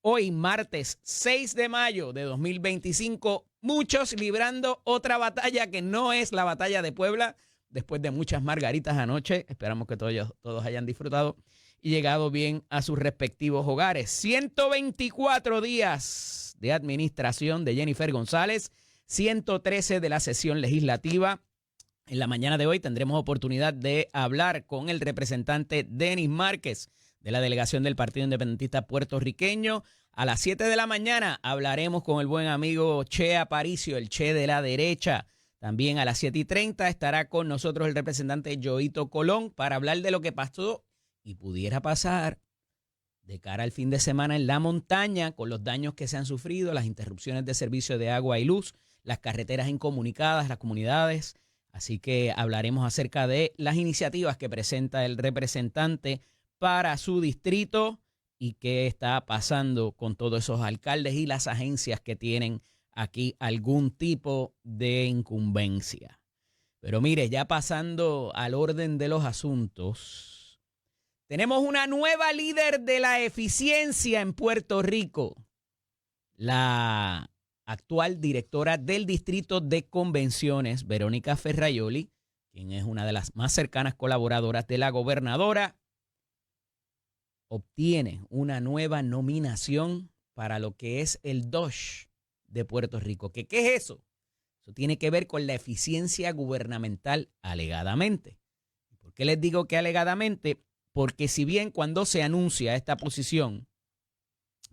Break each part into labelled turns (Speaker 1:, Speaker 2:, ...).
Speaker 1: Hoy, martes 6 de mayo de 2025, muchos librando otra batalla que no es la batalla de Puebla, después de muchas margaritas anoche. Esperamos que todos hayan disfrutado y llegado bien a sus respectivos hogares. 124 días de administración de Jennifer González, 113 de la sesión legislativa. En la mañana de hoy tendremos oportunidad de hablar con el representante Denis Márquez de la delegación del Partido Independentista Puertorriqueño. A las 7 de la mañana hablaremos con el buen amigo Che Aparicio, el Che de la derecha. También a las 7:30 estará con nosotros el representante Yoito Colón para hablar de lo que pasó y pudiera pasar de cara al fin de semana en la montaña con los daños que se han sufrido, las interrupciones de servicio de agua y luz, las carreteras incomunicadas, las comunidades. Así que hablaremos acerca de las iniciativas que presenta el representante para su distrito y qué está pasando con todos esos alcaldes y las agencias que tienen aquí algún tipo de incumbencia. Pero mire, ya pasando al orden de los asuntos, tenemos una nueva líder de la eficiencia en Puerto Rico, la actual directora del Distrito de Convenciones, Verónica Ferraioli, quien es una de las más cercanas colaboradoras de la gobernadora, obtiene una nueva nominación para lo que es el DOSH de Puerto Rico. ¿Qué es eso? Eso tiene que ver con la eficiencia gubernamental alegadamente. ¿Por qué les digo que alegadamente? Porque si bien cuando se anuncia esta posición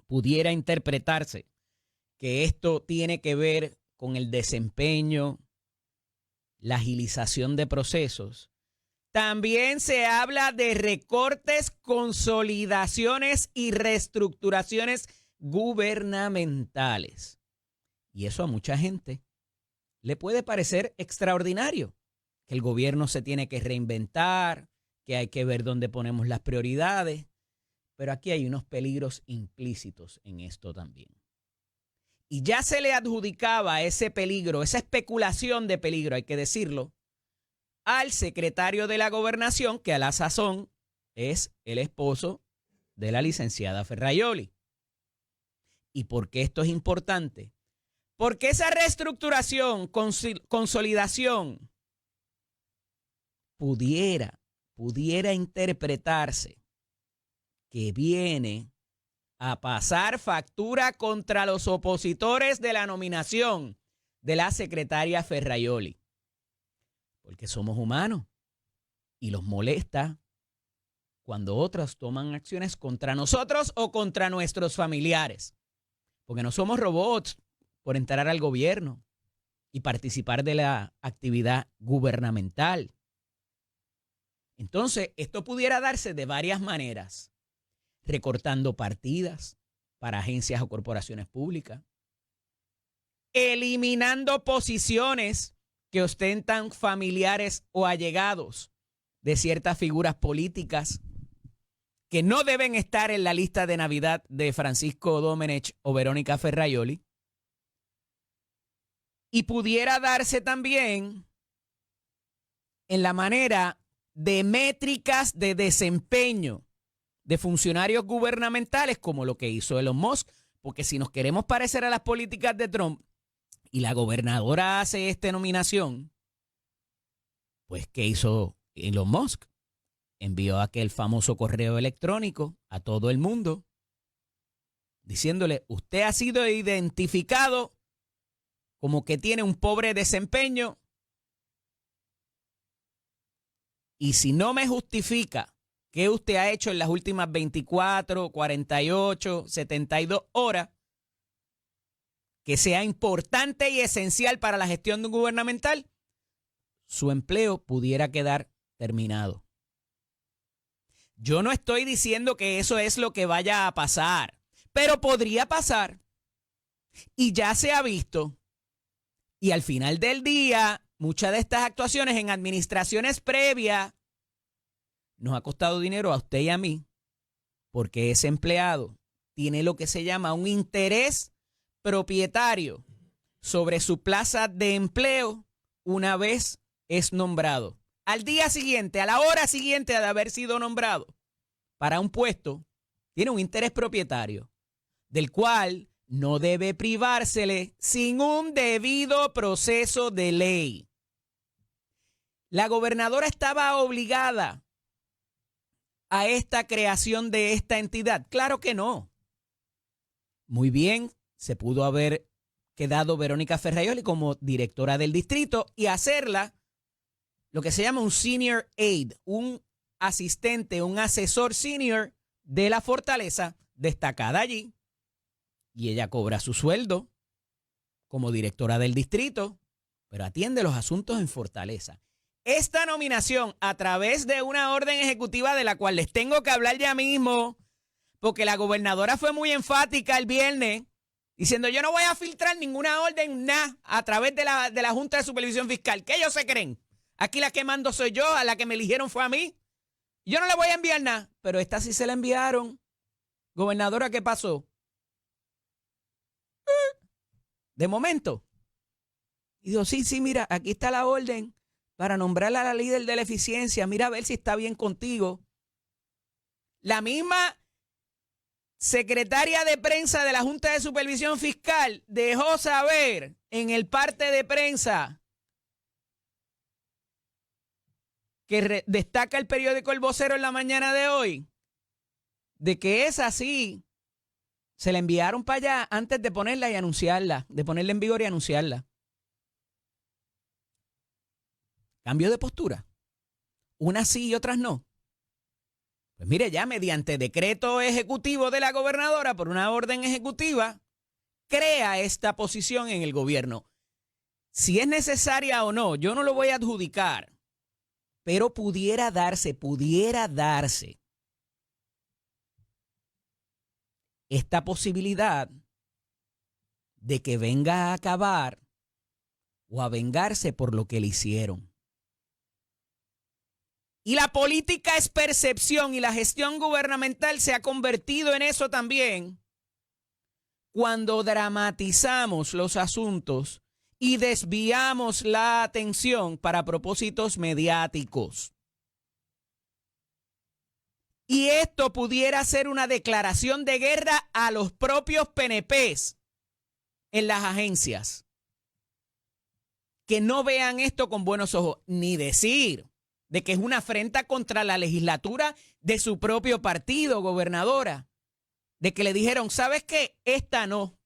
Speaker 1: pudiera interpretarse que esto tiene que ver con el desempeño, la agilización de procesos, también se habla de recortes, consolidaciones y reestructuraciones gubernamentales. Y eso a mucha gente le puede parecer extraordinario, que el gobierno se tiene que reinventar, que hay que ver dónde ponemos las prioridades, pero aquí hay unos peligros implícitos en esto también. Y ya se le adjudicaba ese peligro, esa especulación de peligro, hay que decirlo, al secretario de la Gobernación, que a la sazón es el esposo de la licenciada Ferraioli. ¿Y por qué esto es importante? Porque esa reestructuración, consolidación, pudiera interpretarse que viene a pasar factura contra los opositores de la nominación de la secretaria Ferraioli. Porque somos humanos y los molesta cuando otros toman acciones contra nosotros o contra nuestros familiares. Porque no somos robots por entrar al gobierno y participar de la actividad gubernamental. Entonces, esto pudiera darse de varias maneras. Recortando partidas para agencias o corporaciones públicas. Eliminando posiciones que ostentan familiares o allegados de ciertas figuras políticas que no deben estar en la lista de Navidad de Francisco Domenech o Verónica Ferraioli. Y pudiera darse también en la manera de métricas de desempeño de funcionarios gubernamentales como lo que hizo Elon Musk, porque si nos queremos parecer a las políticas de Trump, y la gobernadora hace esta nominación, pues ¿qué hizo Elon Musk? Envió aquel famoso correo electrónico a todo el mundo diciéndole, usted ha sido identificado como que tiene un pobre desempeño y si no me justifica qué usted ha hecho en las últimas 24, 48, 72 horas, que sea importante y esencial para la gestión gubernamental, su empleo pudiera quedar terminado. Yo no estoy diciendo que eso es lo que vaya a pasar, pero podría pasar. Y ya se ha visto. Y al final del día, muchas de estas actuaciones en administraciones previas nos ha costado dinero a usted y a mí, porque ese empleado tiene lo que se llama un interés propietario sobre su plaza de empleo una vez es nombrado. Al día siguiente, a la hora siguiente de haber sido nombrado para un puesto, tiene un interés propietario del cual no debe privársele sin un debido proceso de ley. La gobernadora estaba obligada a esta creación de esta entidad. Claro que no. Muy bien, se pudo haber quedado Verónica Ferraioli como directora del distrito y hacerla lo que se llama un senior aide, un asistente, un asesor senior de la fortaleza, destacada allí. Y ella cobra su sueldo como directora del distrito, pero atiende los asuntos en Fortaleza. Esta nominación a través de una orden ejecutiva de la cual les tengo que hablar ya mismo, porque la gobernadora fue muy enfática el viernes, diciendo yo no voy a filtrar ninguna orden, nada, a través de la Junta de Supervisión Fiscal. ¿Qué ellos se creen? Aquí la que mando soy yo, a la que me eligieron fue a mí. Yo no le voy a enviar nada, pero esta sí se la enviaron. Gobernadora, ¿qué pasó? De momento. Y digo, sí, mira, aquí está la orden para nombrarla a la líder de la eficiencia. Mira a ver si está bien contigo. La misma secretaria de prensa de la Junta de Supervisión Fiscal dejó saber en el parte de prensa que destaca el periódico El Vocero en la mañana de hoy, de que es así. Se la enviaron para allá antes de ponerla y anunciarla, de ponerla en vigor y anunciarla. Cambio de postura. Unas sí y otras no. Pues mire, ya mediante decreto ejecutivo de la gobernadora, por una orden ejecutiva, crea esta posición en el gobierno. Si es necesaria o no, yo no lo voy a adjudicar, pero pudiera darse esta posibilidad de que venga a acabar o a vengarse por lo que le hicieron. Y la política es percepción y la gestión gubernamental se ha convertido en eso también cuando dramatizamos los asuntos y desviamos la atención para propósitos mediáticos. Y esto pudiera ser una declaración de guerra a los propios PNPs en las agencias. Que no vean esto con buenos ojos, ni decir de que es una afrenta contra la legislatura de su propio partido, gobernadora. De que le dijeron, ¿sabes qué? Esta no.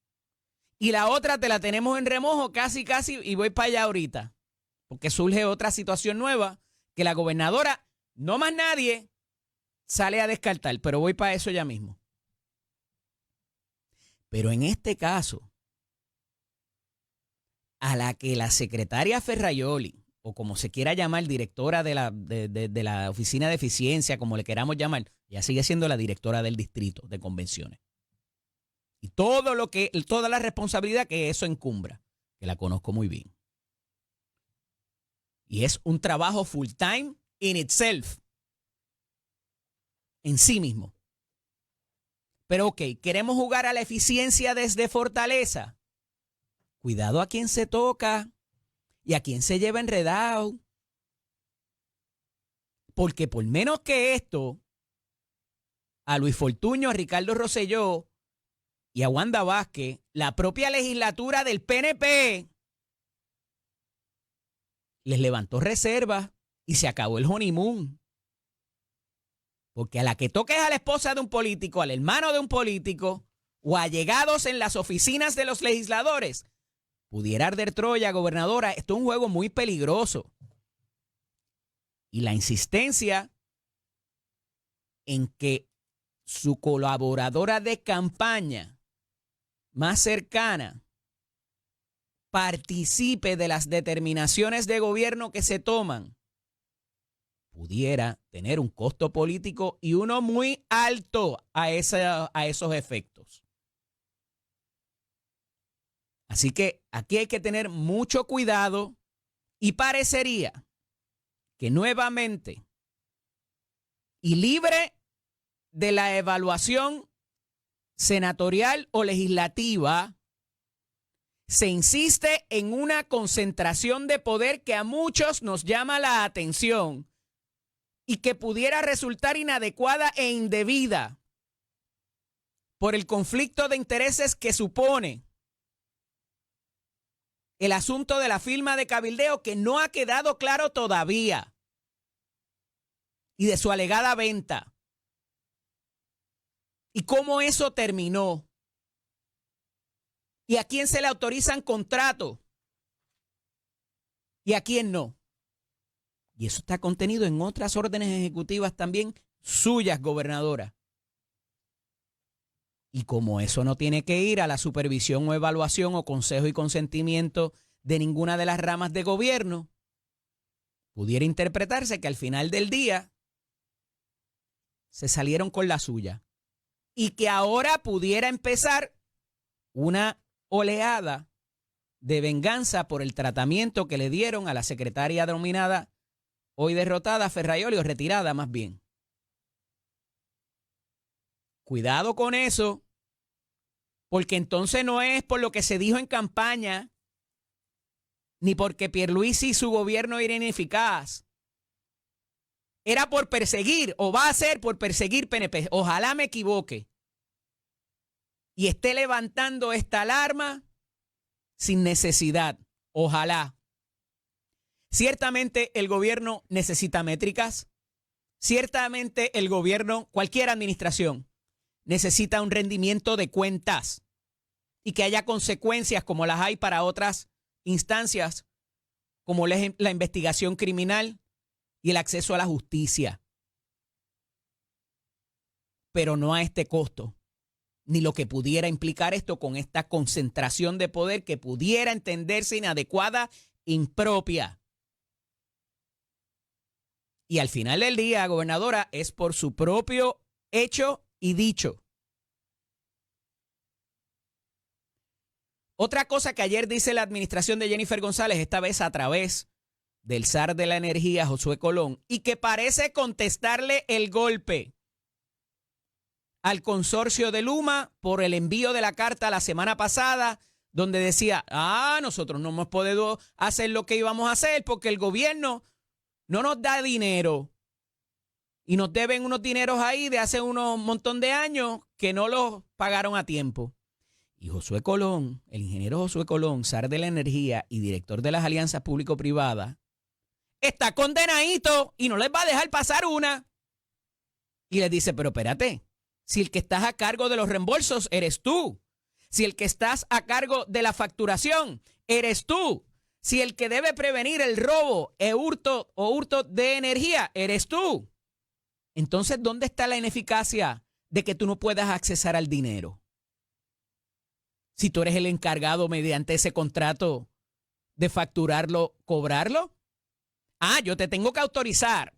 Speaker 1: Y la otra te la tenemos en remojo casi, y voy para allá ahorita. Porque surge otra situación nueva que la gobernadora, no más nadie, sale a descartar, pero voy para eso ya mismo. Pero en este caso, a la que la secretaria Ferraioli, o como se quiera llamar, directora de la Oficina de Eficiencia, como le queramos llamar, ya sigue siendo la directora del distrito de convenciones. Y toda la responsabilidad que eso encumbra, que la conozco muy bien. Y es un trabajo full time in itself. En sí mismo. Pero ok, queremos jugar a la eficiencia desde Fortaleza. Cuidado a quien se toca y a quien se lleva enredado. Porque por menos que esto, a Luis Fortuño, a Ricardo Rosselló y a Wanda Vázquez, la propia legislatura del PNP les levantó reservas y se acabó el honeymoon. Porque a la que toques a la esposa de un político, al hermano de un político o allegados en las oficinas de los legisladores, pudiera arder Troya, gobernadora. Esto es un juego muy peligroso. Y la insistencia en que su colaboradora de campaña más cercana participe de las determinaciones de gobierno que se toman, pudiera tener un costo político y uno muy alto a esos efectos. Así que aquí hay que tener mucho cuidado y parecería que nuevamente y libre de la evaluación senatorial o legislativa, se insiste en una concentración de poder que a muchos nos llama la atención y que pudiera resultar inadecuada e indebida. por el conflicto de intereses que supone el asunto de la firma de cabildeo, que no ha quedado claro todavía, y de su alegada venta, y cómo eso terminó, y a quién se le autorizan contratos y a quién no. Y eso está contenido en otras órdenes ejecutivas también suyas, gobernadora. Y como eso no tiene que ir a la supervisión o evaluación o consejo y consentimiento de ninguna de las ramas de gobierno, pudiera interpretarse que al final del día se salieron con la suya y que ahora pudiera empezar una oleada de venganza por el tratamiento que le dieron a la secretaria denominada, hoy derrotada, Ferraioli, o retirada más bien. Cuidado con eso, porque entonces no es por lo que se dijo en campaña, ni porque Pierluisi y su gobierno era ineficaz. Era por perseguir, o va a ser por perseguir PNP. Ojalá me equivoque y esté levantando esta alarma sin necesidad. Ojalá. Ciertamente el gobierno necesita métricas. Ciertamente el gobierno, cualquier administración, necesita un rendimiento de cuentas y que haya consecuencias como las hay para otras instancias, como la investigación criminal y el acceso a la justicia. Pero no a este costo, ni lo que pudiera implicar esto con esta concentración de poder que pudiera entenderse inadecuada, impropia. Y al final del día, gobernadora, es por su propio hecho y dicho. Otra cosa que ayer dice la administración de Jennifer González, esta vez a través del zar de la energía, Josué Colón, y que parece contestarle el golpe al consorcio de Luma por el envío de la carta la semana pasada, donde decía, nosotros no hemos podido hacer lo que íbamos a hacer porque el gobierno no nos da dinero y nos deben unos dineros ahí de hace unos montón de años que no los pagaron a tiempo. Y Josué Colón, el ingeniero Josué Colón, zar de la energía y director de las alianzas público-privadas, está condenadito y no les va a dejar pasar una. Y les dice, pero espérate, si el que estás a cargo de los reembolsos eres tú, si el que estás a cargo de la facturación eres tú, si el que debe prevenir el robo o hurto de energía eres tú, entonces ¿dónde está la ineficacia de que tú no puedas accesar al dinero? Si tú eres el encargado mediante ese contrato de facturarlo, cobrarlo. Yo te tengo que autorizar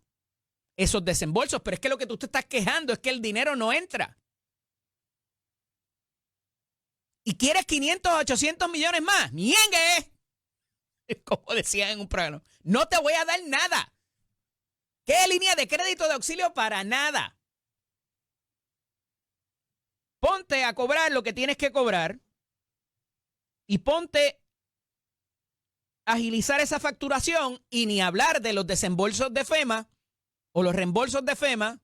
Speaker 1: esos desembolsos, pero es que lo que tú te estás quejando es que el dinero no entra. Y quieres 500 o 800 millones más. ¡Miengue! Como decían en un programa. No te voy a dar nada. ¿Qué línea de crédito de auxilio? Para nada. Ponte a cobrar lo que tienes que cobrar y ponte a agilizar esa facturación y ni hablar de los desembolsos de FEMA o los reembolsos de FEMA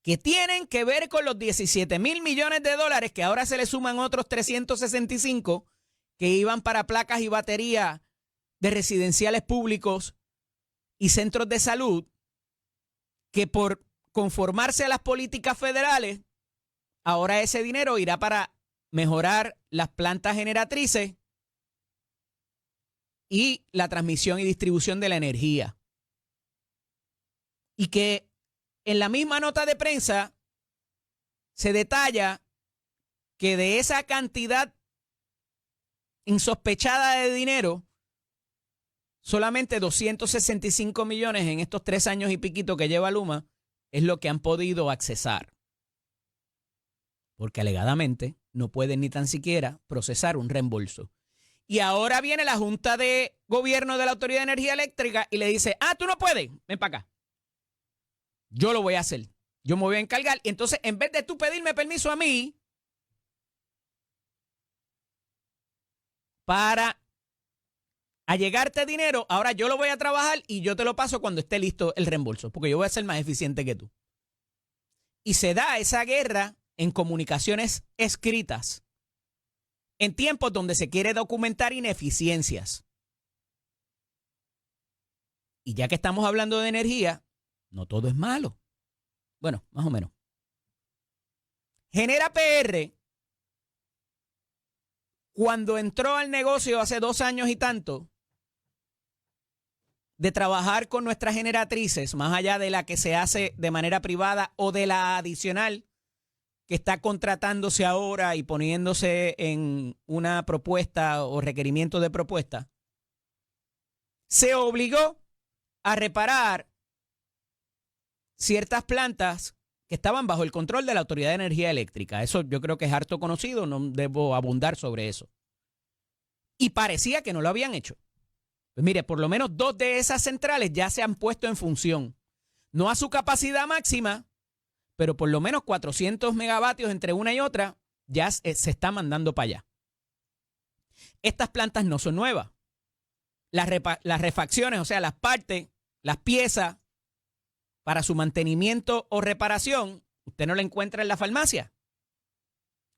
Speaker 1: que tienen que ver con los 17 mil millones de dólares que ahora se le suman otros 365 que iban para placas y baterías de residenciales públicos y centros de salud que por conformarse a las políticas federales, ahora ese dinero irá para mejorar las plantas generatrices y la transmisión y distribución de la energía. Y que en la misma nota de prensa se detalla que de esa cantidad insospechada de dinero, solamente 265 millones en estos 3 años y piquito que lleva Luma es lo que han podido accesar. Porque alegadamente no pueden ni tan siquiera procesar un reembolso. Y ahora viene la Junta de Gobierno de la Autoridad de Energía Eléctrica y le dice, tú no puedes, ven para acá. Yo lo voy a hacer. Yo me voy a encargar. Y entonces, en vez de tú pedirme permiso a mí para allegarte dinero, ahora yo lo voy a trabajar y yo te lo paso cuando esté listo el reembolso, porque yo voy a ser más eficiente que tú. Y se da esa guerra en comunicaciones escritas en tiempos donde se quiere documentar ineficiencias. Y ya que estamos hablando de energía, no todo es malo. Bueno, más o menos. Genera PR, cuando entró al negocio hace 2 años y tanto, de trabajar con nuestras generatrices, más allá de la que se hace de manera privada o de la adicional que está contratándose ahora y poniéndose en una propuesta o requerimiento de propuesta, se obligó a reparar ciertas plantas que estaban bajo el control de la Autoridad de Energía Eléctrica. Eso yo creo que es harto conocido, no debo abundar sobre eso. Y parecía que no lo habían hecho. Pues mire, por lo menos 2 de esas centrales ya se han puesto en función. No a su capacidad máxima, pero por lo menos 400 megavatios entre una y otra ya se está mandando para allá. Estas plantas no son nuevas. Las refacciones, o sea, las partes, las piezas para su mantenimiento o reparación, usted no la encuentra en la farmacia.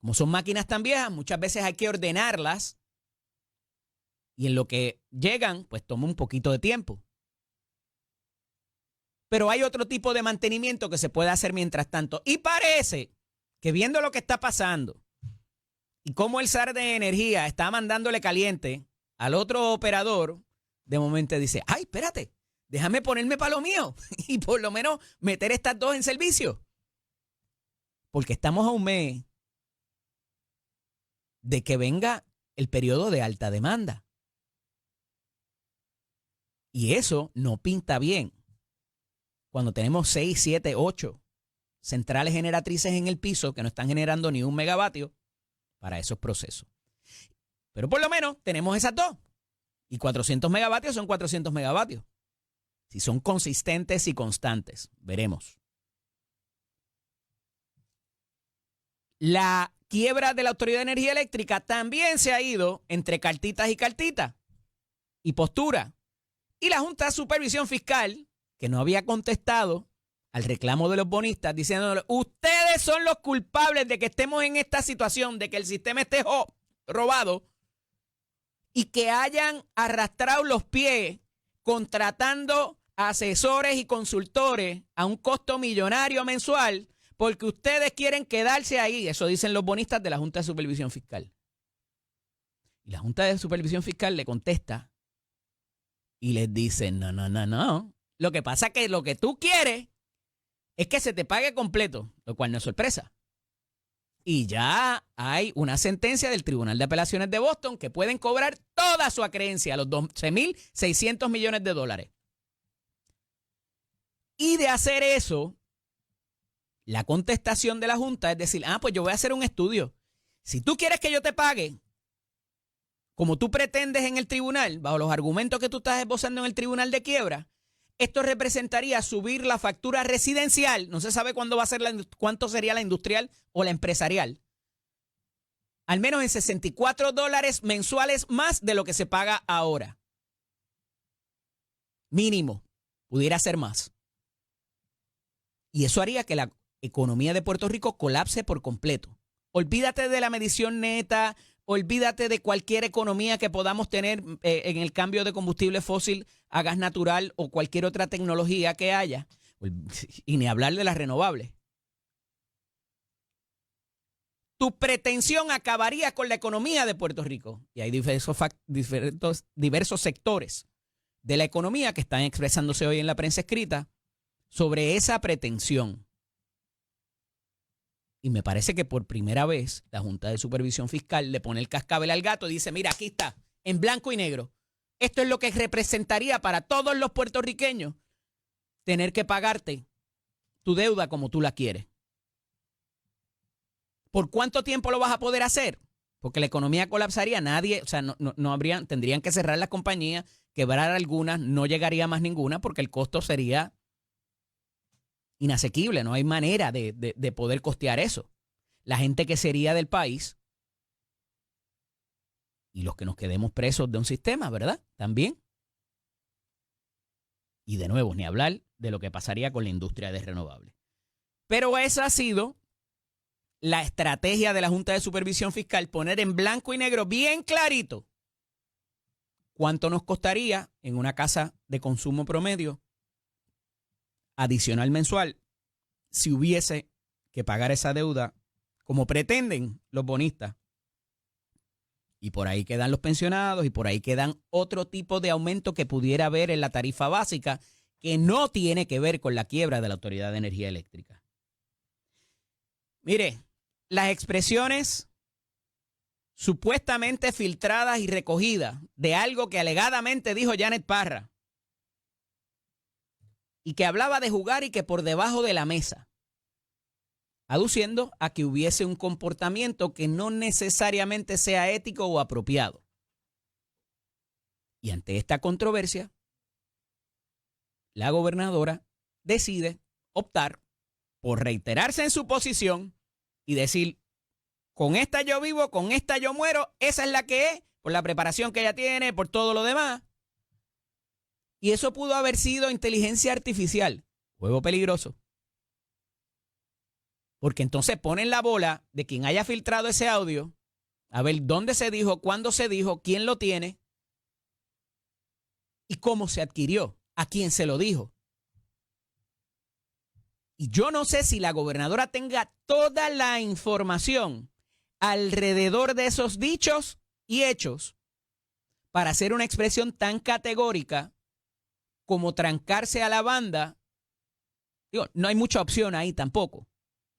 Speaker 1: Como son máquinas tan viejas, muchas veces hay que ordenarlas y en lo que llegan, pues toma un poquito de tiempo. Pero hay otro tipo de mantenimiento que se puede hacer mientras tanto. Y parece que viendo lo que está pasando y cómo el SAR de Energía está mandándole caliente al otro operador, de momento dice, ay, espérate, déjame ponerme para lo mío y por lo menos meter estas 2 en servicio. Porque estamos a un mes de que venga el periodo de alta demanda. Y eso no pinta bien. Cuando tenemos 6, 7, 8 centrales generatrices en el piso que no están generando ni 1 megavatio para esos procesos. Pero por lo menos tenemos esas 2. Y 400 megavatios son 400 megavatios. Si son consistentes y constantes, veremos. La quiebra de la Autoridad de Energía Eléctrica también se ha ido entre cartitas y cartitas y postura. Y la Junta de Supervisión Fiscal, que no había contestado al reclamo de los bonistas, diciéndole, ustedes son los culpables de que estemos en esta situación, de que el sistema esté robado y que hayan arrastrado los pies contratando asesores y consultores a un costo millonario mensual porque ustedes quieren quedarse ahí. Eso dicen los bonistas de la Junta de Supervisión Fiscal. Y la Junta de Supervisión Fiscal le contesta y les dice, no. Lo que pasa es que lo que tú quieres es que se te pague completo, lo cual no es sorpresa. Y ya hay una sentencia del Tribunal de Apelaciones de Boston que pueden cobrar toda su acreencia, los 12.600 millones de dólares. Y de hacer eso, la contestación de la Junta es decir, pues yo voy a hacer un estudio. Si tú quieres que yo te pague, como tú pretendes en el tribunal, bajo los argumentos que tú estás esbozando en el tribunal de quiebra, esto representaría subir la factura residencial, no se sabe cuándo va a ser cuánto sería la industrial o la empresarial, al menos en $64 mensuales más de lo que se paga ahora. Mínimo, pudiera ser más. Y eso haría que la economía de Puerto Rico colapse por completo. Olvídate de la medición neta, olvídate de cualquier economía que podamos tener en el cambio de combustible fósil a gas natural o cualquier otra tecnología que haya, y ni hablar de las renovables. Tu pretensión acabaría con la economía de Puerto Rico. Y hay diversos sectores de la economía que están expresándose hoy en la prensa escrita sobre esa pretensión. Y me parece que por primera vez la Junta de Supervisión Fiscal le pone el cascabel al gato y dice, mira, aquí está, en blanco y negro. Esto es lo que representaría para todos los puertorriqueños tener que pagarte tu deuda como tú la quieres. ¿Por cuánto tiempo lo vas a poder hacer? Porque la economía colapsaría, nadie, o sea, no habrían, tendrían que cerrar las compañías, quebrar algunas, no llegaría más ninguna porque el costo sería inasequible, no hay manera de poder costear eso. La gente que sería del país y los que nos quedemos presos de un sistema, ¿verdad? También. Y de nuevo, ni hablar de lo que pasaría con la industria de renovables. Pero esa ha sido la estrategia de la Junta de Supervisión Fiscal, poner en blanco y negro bien clarito cuánto nos costaría en una casa de consumo promedio adicional mensual si hubiese que pagar esa deuda como pretenden los bonistas. Y por ahí quedan los pensionados y por ahí quedan otro tipo de aumento que pudiera haber en la tarifa básica que no tiene que ver con la quiebra de la Autoridad de Energía Eléctrica. Mire, las expresiones supuestamente filtradas y recogidas de algo que alegadamente dijo Janet Parra y que hablaba de jugar y que por debajo de la mesa, aduciendo a que hubiese un comportamiento que no necesariamente sea ético o apropiado. Y ante esta controversia, la gobernadora decide optar por reiterarse en su posición y decir, con esta yo vivo, con esta yo muero, esa es la que es, por la preparación que ella tiene, por todo lo demás. Y eso pudo haber sido inteligencia artificial, juego peligroso. Porque entonces ponen la bola de quien haya filtrado ese audio, a ver dónde se dijo, cuándo se dijo, quién lo tiene y cómo se adquirió, a quién se lo dijo. Y yo no sé si la gobernadora tenga toda la información alrededor de esos dichos y hechos para hacer una expresión tan categórica como trancarse a la banda. Digo, no hay mucha opción ahí tampoco.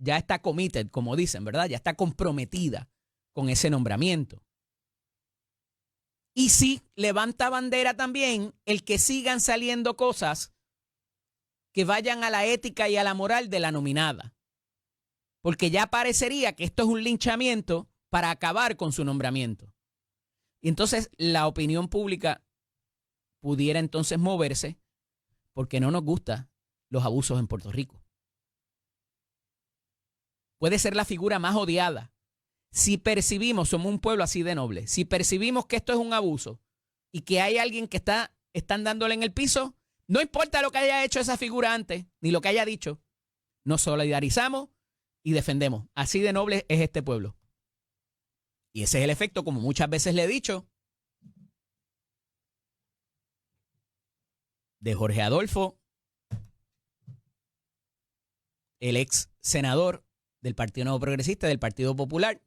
Speaker 1: Ya está committed, como dicen, ¿verdad? Ya está comprometida con ese nombramiento. Y sí, levanta bandera también el que sigan saliendo cosas que vayan a la ética y a la moral de la nominada. Porque ya parecería que esto es un linchamiento para acabar con su nombramiento. Y entonces la opinión pública pudiera entonces moverse porque no nos gustan los abusos en Puerto Rico. Puede ser la figura más odiada. Si percibimos, somos un pueblo así de noble, si percibimos que esto es un abuso y que hay alguien que están dándole en el piso, no importa lo que haya hecho esa figura antes, ni lo que haya dicho, nos solidarizamos y defendemos. Así de noble es este pueblo. Y ese es el efecto, como muchas veces le he dicho, de Jorge Adolfo, el ex senador del Partido Nuevo Progresista, del Partido Popular,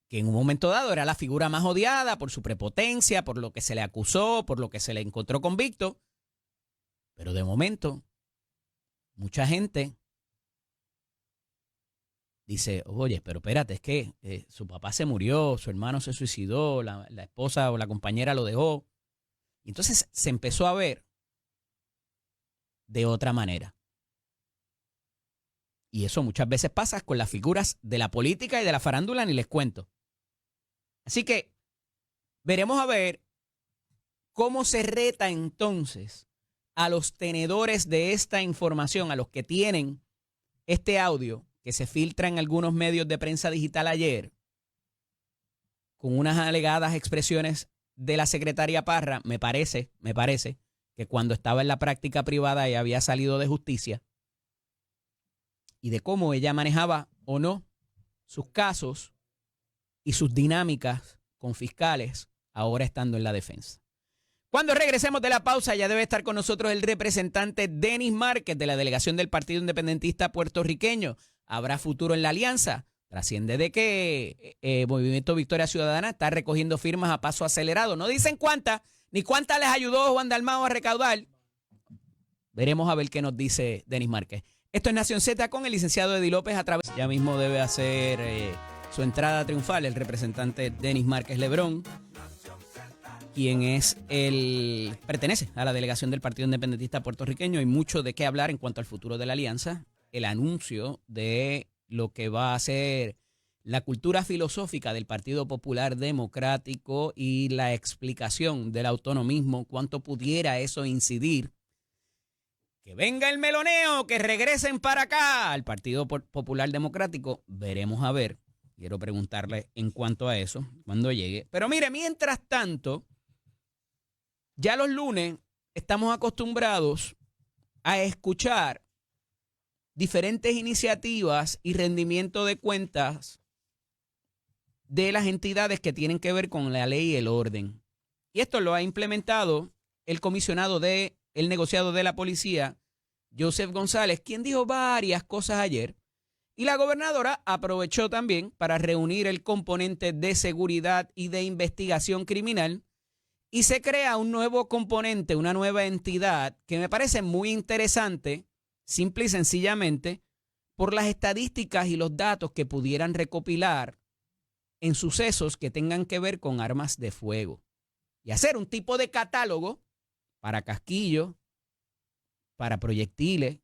Speaker 1: que en un momento dado era la figura más odiada por su prepotencia, por lo que se le acusó, por lo que se le encontró convicto. Pero de momento, mucha gente dice, oye, pero espérate, es que su papá se murió, su hermano se suicidó, la esposa o la compañera lo dejó. Y entonces se empezó a ver de otra manera. Y eso muchas veces pasa con las figuras de la política y de la farándula, ni les cuento. Así que veremos a ver cómo se reta entonces a los tenedores de esta información, a los que tienen este audio que se filtra en algunos medios de prensa digital ayer, con unas alegadas expresiones de la secretaria Parra. Me parece que cuando estaba en la práctica privada ella había salido de justicia, y de cómo ella manejaba o no sus casos y sus dinámicas con fiscales ahora estando en la defensa. Cuando regresemos de la pausa, ya debe estar con nosotros el representante Denis Márquez de la delegación del Partido Independentista Puertorriqueño. ¿Habrá futuro en la alianza? Trasciende de que Movimiento Victoria Ciudadana está recogiendo firmas a paso acelerado. No dicen cuántas, ni cuántas les ayudó Juan Dalmau a recaudar. Veremos a ver qué nos dice Denis Márquez. Esto es Nación Z con el licenciado Eddie López a través. Ya mismo debe hacer su entrada triunfal el representante Denis Márquez Lebrón, quien pertenece a la delegación del Partido Independentista Puertorriqueño. Hay mucho de qué hablar en cuanto al futuro de la alianza, el anuncio de lo que va a ser la cultura filosófica del Partido Popular Democrático y la explicación del autonomismo, cuánto pudiera eso incidir. Que venga el meloneo, que regresen para acá al Partido Popular Democrático. Veremos a ver. Quiero preguntarle en cuanto a eso cuando llegue. Pero mire, mientras tanto, ya los lunes estamos acostumbrados a escuchar diferentes iniciativas y rendimiento de cuentas de las entidades que tienen que ver con la ley y el orden. Y esto lo ha implementado el comisionado del negociado de la policía, Joseph González, quien dijo varias cosas ayer. Y la gobernadora aprovechó también para reunir el componente de seguridad y de investigación criminal y se crea un nuevo componente, una nueva entidad que me parece muy interesante, simple y sencillamente, por las estadísticas y los datos que pudieran recopilar en sucesos que tengan que ver con armas de fuego. Y hacer un tipo de catálogo para casquillos, para proyectiles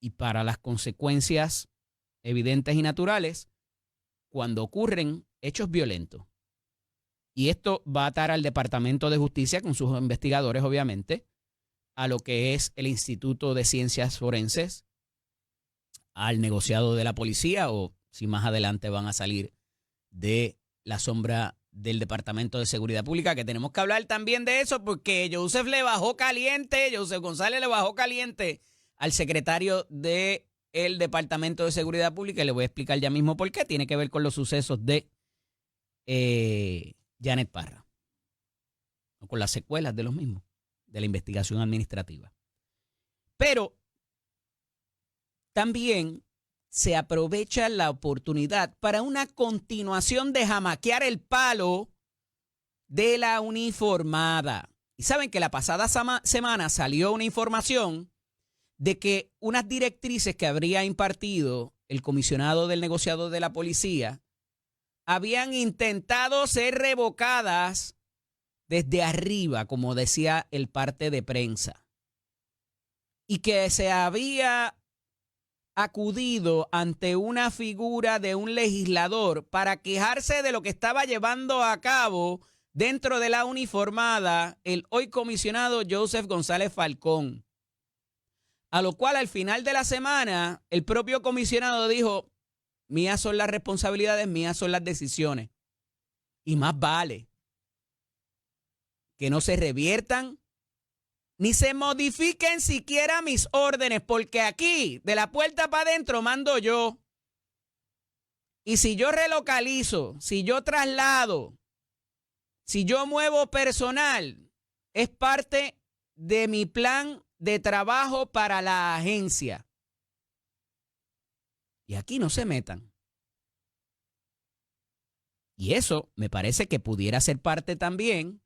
Speaker 1: y para las consecuencias evidentes y naturales cuando ocurren hechos violentos. Y esto va a atar al Departamento de Justicia con sus investigadores, obviamente, a lo que es el Instituto de Ciencias Forenses, al negociado de la policía, o si más adelante van a salir de la sombra del Departamento de Seguridad Pública, que tenemos que hablar también de eso, porque Joseph González le bajó caliente al secretario del Departamento de Seguridad Pública, y le voy a explicar ya mismo por qué. Tiene que ver con los sucesos de Janet Parra, o con las secuelas de los mismos, de la investigación administrativa. Pero también se aprovecha la oportunidad para una continuación de jamaquear el palo de la uniformada. Y saben que la pasada semana salió una información de que unas directrices que habría impartido el comisionado del negociado de la policía habían intentado ser revocadas desde arriba, como decía el parte de prensa, y que se había acudido ante una figura de un legislador para quejarse de lo que estaba llevando a cabo dentro de la uniformada el hoy comisionado Joseph González Falcón. A lo cual al final de la semana el propio comisionado dijo: mías son las responsabilidades, mías son las decisiones. Y más vale que no se reviertan ni se modifiquen siquiera mis órdenes, porque aquí, de la puerta para adentro, mando yo. Y si yo relocalizo, si yo traslado, si yo muevo personal, es parte de mi plan de trabajo para la agencia. Y aquí no se metan. Y eso me parece que pudiera ser parte también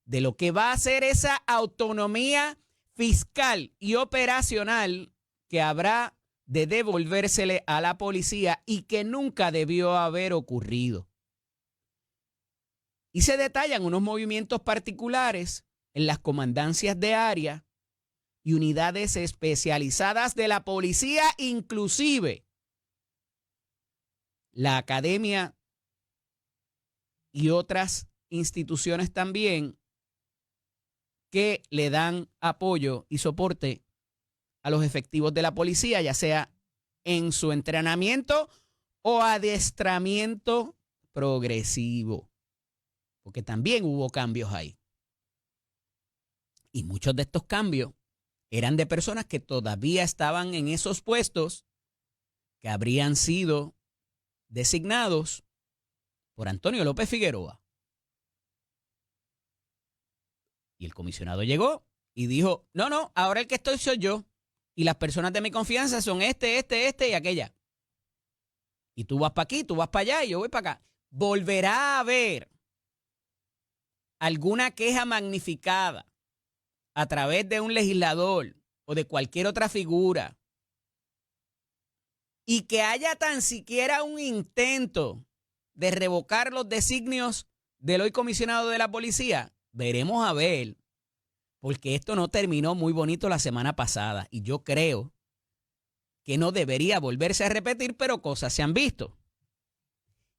Speaker 1: de lo que va a ser esa autonomía fiscal y operacional que habrá de devolvérsele a la policía y que nunca debió haber ocurrido. Y se detallan unos movimientos particulares en las comandancias de área y unidades especializadas de la policía, inclusive la academia y otras instituciones también que le dan apoyo y soporte a los efectivos de la policía, ya sea en su entrenamiento o adiestramiento progresivo, porque también hubo cambios ahí. Y muchos de estos cambios eran de personas que todavía estaban en esos puestos que habrían sido designados por Antonio López Figueroa. Y el comisionado llegó y dijo: no, ahora el que estoy soy yo. Y las personas de mi confianza son este y aquella. Y tú vas para aquí, tú vas para allá y yo voy para acá. Volverá a haber alguna queja magnificada a través de un legislador o de cualquier otra figura y que haya tan siquiera un intento de revocar los designios del hoy comisionado de la policía, veremos a ver, porque esto no terminó muy bonito la semana pasada y yo creo que no debería volverse a repetir, pero cosas se han visto.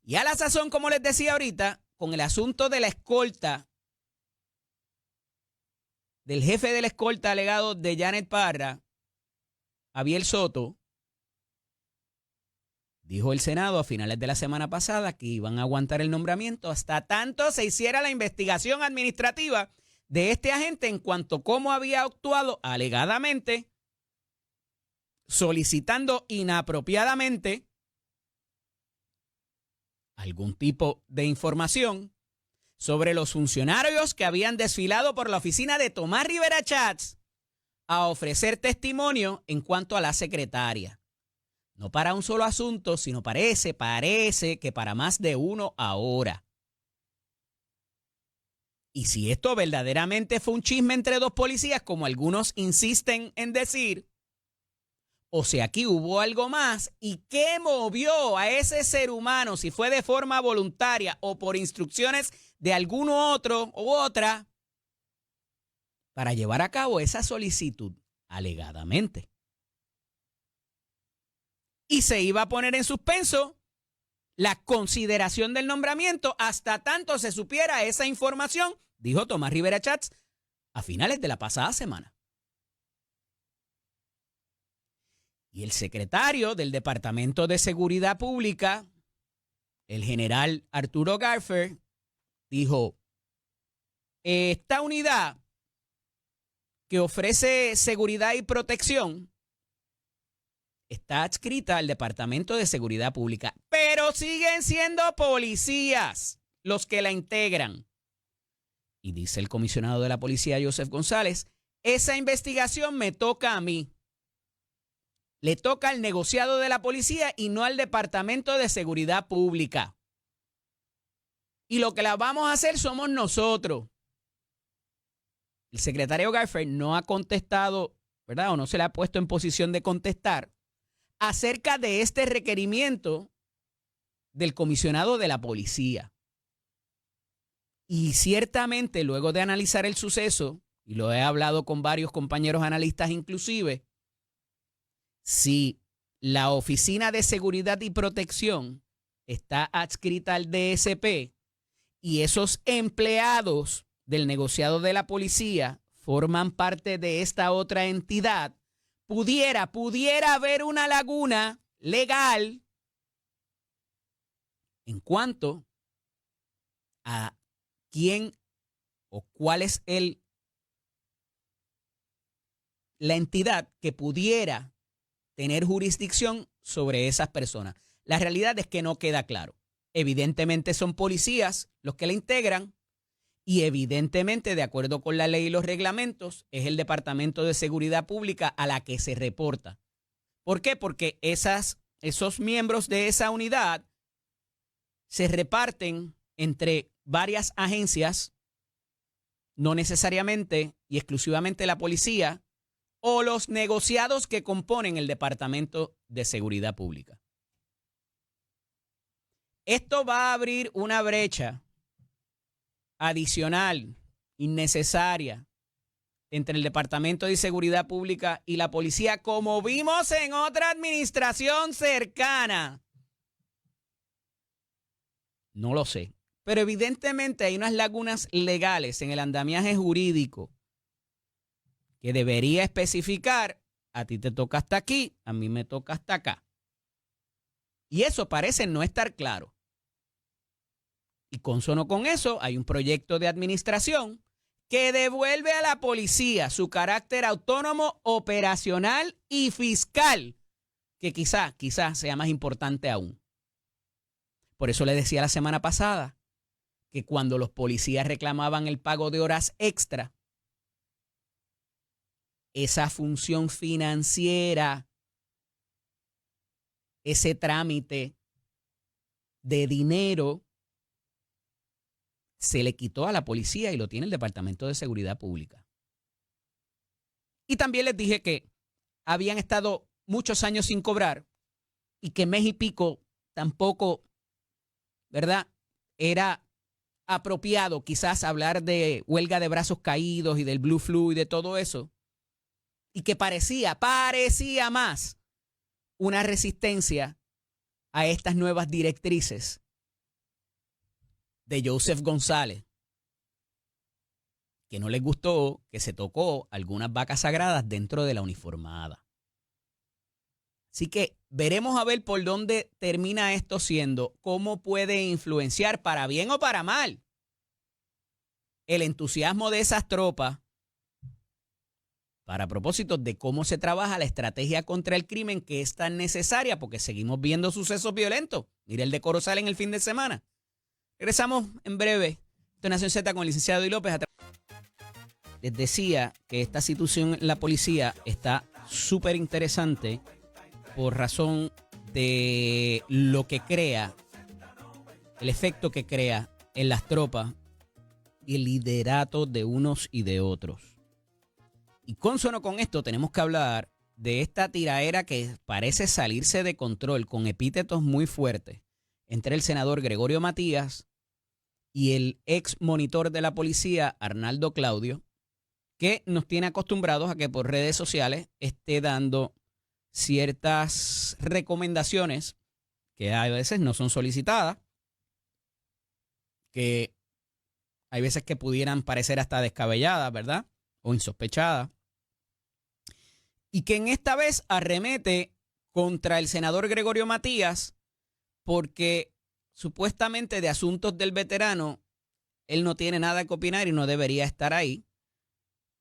Speaker 1: Y a la sazón, como les decía ahorita, con el asunto de la escolta, del jefe de la escolta alegado de Janet Parra, Abiel Soto, dijo el Senado a finales de la semana pasada que iban a aguantar el nombramiento hasta tanto se hiciera la investigación administrativa de este agente en cuanto a cómo había actuado alegadamente solicitando inapropiadamente algún tipo de información sobre los funcionarios que habían desfilado por la oficina de Tomás Rivera Chats a ofrecer testimonio en cuanto a la secretaria. No para un solo asunto, sino parece que para más de uno ahora. Y si esto verdaderamente fue un chisme entre dos policías, como algunos insisten en decir, o si aquí hubo algo más, ¿y qué movió a ese ser humano, si fue de forma voluntaria o por instrucciones de alguno otro u otra, para llevar a cabo esa solicitud, alegadamente? Y se iba a poner en suspenso la consideración del nombramiento hasta tanto se supiera esa información, dijo Tomás Rivera Chats a finales de la pasada semana. Y el secretario del Departamento de Seguridad Pública, el general Arturo Garfer, dijo, esta unidad que ofrece seguridad y protección está adscrita al Departamento de Seguridad Pública, pero siguen siendo policías los que la integran. Y dice el comisionado de la policía, Joseph González, esa investigación me toca a mí. Le toca al negociado de la policía y no al Departamento de Seguridad Pública. Y lo que la vamos a hacer somos nosotros. El secretario Garfer no ha contestado, ¿verdad? O no se le ha puesto en posición de contestar acerca de este requerimiento del comisionado de la policía. Y ciertamente, luego de analizar el suceso, y lo he hablado con varios compañeros analistas inclusive, si la Oficina de Seguridad y Protección está adscrita al DSP y esos empleados del negociado de la policía forman parte de esta otra entidad, pudiera haber una laguna legal en cuanto a quién o cuál es la entidad que pudiera tener jurisdicción sobre esas personas. La realidad es que no queda claro. Evidentemente son policías los que la integran y evidentemente, de acuerdo con la ley y los reglamentos, es el Departamento de Seguridad Pública a la que se reporta. ¿Por qué? Porque esos miembros de esa unidad se reparten entre varias agencias, no necesariamente y exclusivamente la policía, o los negociados que componen el Departamento de Seguridad Pública. Esto va a abrir una brecha adicional, innecesaria, entre el Departamento de Seguridad Pública y la policía, como vimos en otra administración cercana. No lo sé, pero evidentemente hay unas lagunas legales en el andamiaje jurídico que debería especificar, a ti te toca hasta aquí, a mí me toca hasta acá. Y eso parece no estar claro. Y consono con eso, hay un proyecto de administración que devuelve a la policía su carácter autónomo, operacional y fiscal, que quizá sea más importante aún. Por eso le decía la semana pasada que cuando los policías reclamaban el pago de horas extra, esa función financiera, ese trámite de dinero, se le quitó a la policía y lo tiene el Departamento de Seguridad Pública. Y también les dije que habían estado muchos años sin cobrar y que mes y pico tampoco, ¿verdad?, era apropiado quizás hablar de huelga de brazos caídos y del Blue Flu y de todo eso. Y que parecía más una resistencia a estas nuevas directrices de Joseph González, que no les gustó que se tocó algunas vacas sagradas dentro de la uniformada. Así que veremos a ver por dónde termina esto siendo, cómo puede influenciar para bien o para mal el entusiasmo de esas tropas para propósitos de cómo se trabaja la estrategia contra el crimen que es tan necesaria porque seguimos viendo sucesos violentos. Mira el de Corozal en el fin de semana. Regresamos en breve. Esto es Nación Z con el licenciado Eddie López. Les decía que esta situación en la policía está súper interesante por razón de lo que crea, el efecto que crea en las tropas y el liderato de unos y de otros. Y consono con esto tenemos que hablar de esta tiraera que parece salirse de control con epítetos muy fuertes entre el senador Gregorio Matías y el ex monitor de la policía Arnaldo Claudio, que nos tiene acostumbrados a que por redes sociales esté dando ciertas recomendaciones que a veces no son solicitadas, que hay veces que pudieran parecer hasta descabelladas, ¿verdad? O insospechadas. Y que en esta vez arremete contra el senador Gregorio Matías porque supuestamente de asuntos del veterano él no tiene nada que opinar y no debería estar ahí.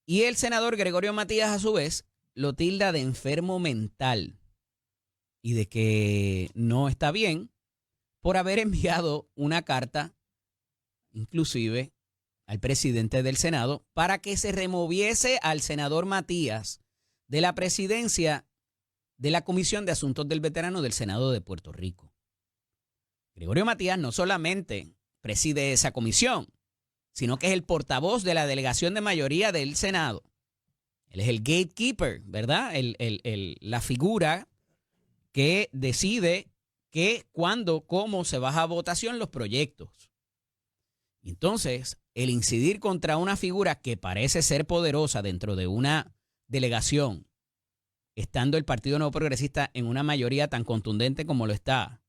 Speaker 1: Y el senador Gregorio Matías a su vez lo tilda de enfermo mental y de que no está bien por haber enviado una carta inclusive al presidente del Senado para que se removiese al senador Matías de la presidencia de la Comisión de Asuntos del Veterano del Senado de Puerto Rico. Gregorio Matías no solamente preside esa comisión, sino que es el portavoz de la delegación de mayoría del Senado. Él es el gatekeeper, ¿verdad? La figura que decide qué, cuándo, cómo se baja a votación los proyectos. Y entonces, el incidir contra una figura que parece ser poderosa dentro de una delegación, estando el Partido Nuevo Progresista en una mayoría tan contundente como lo está,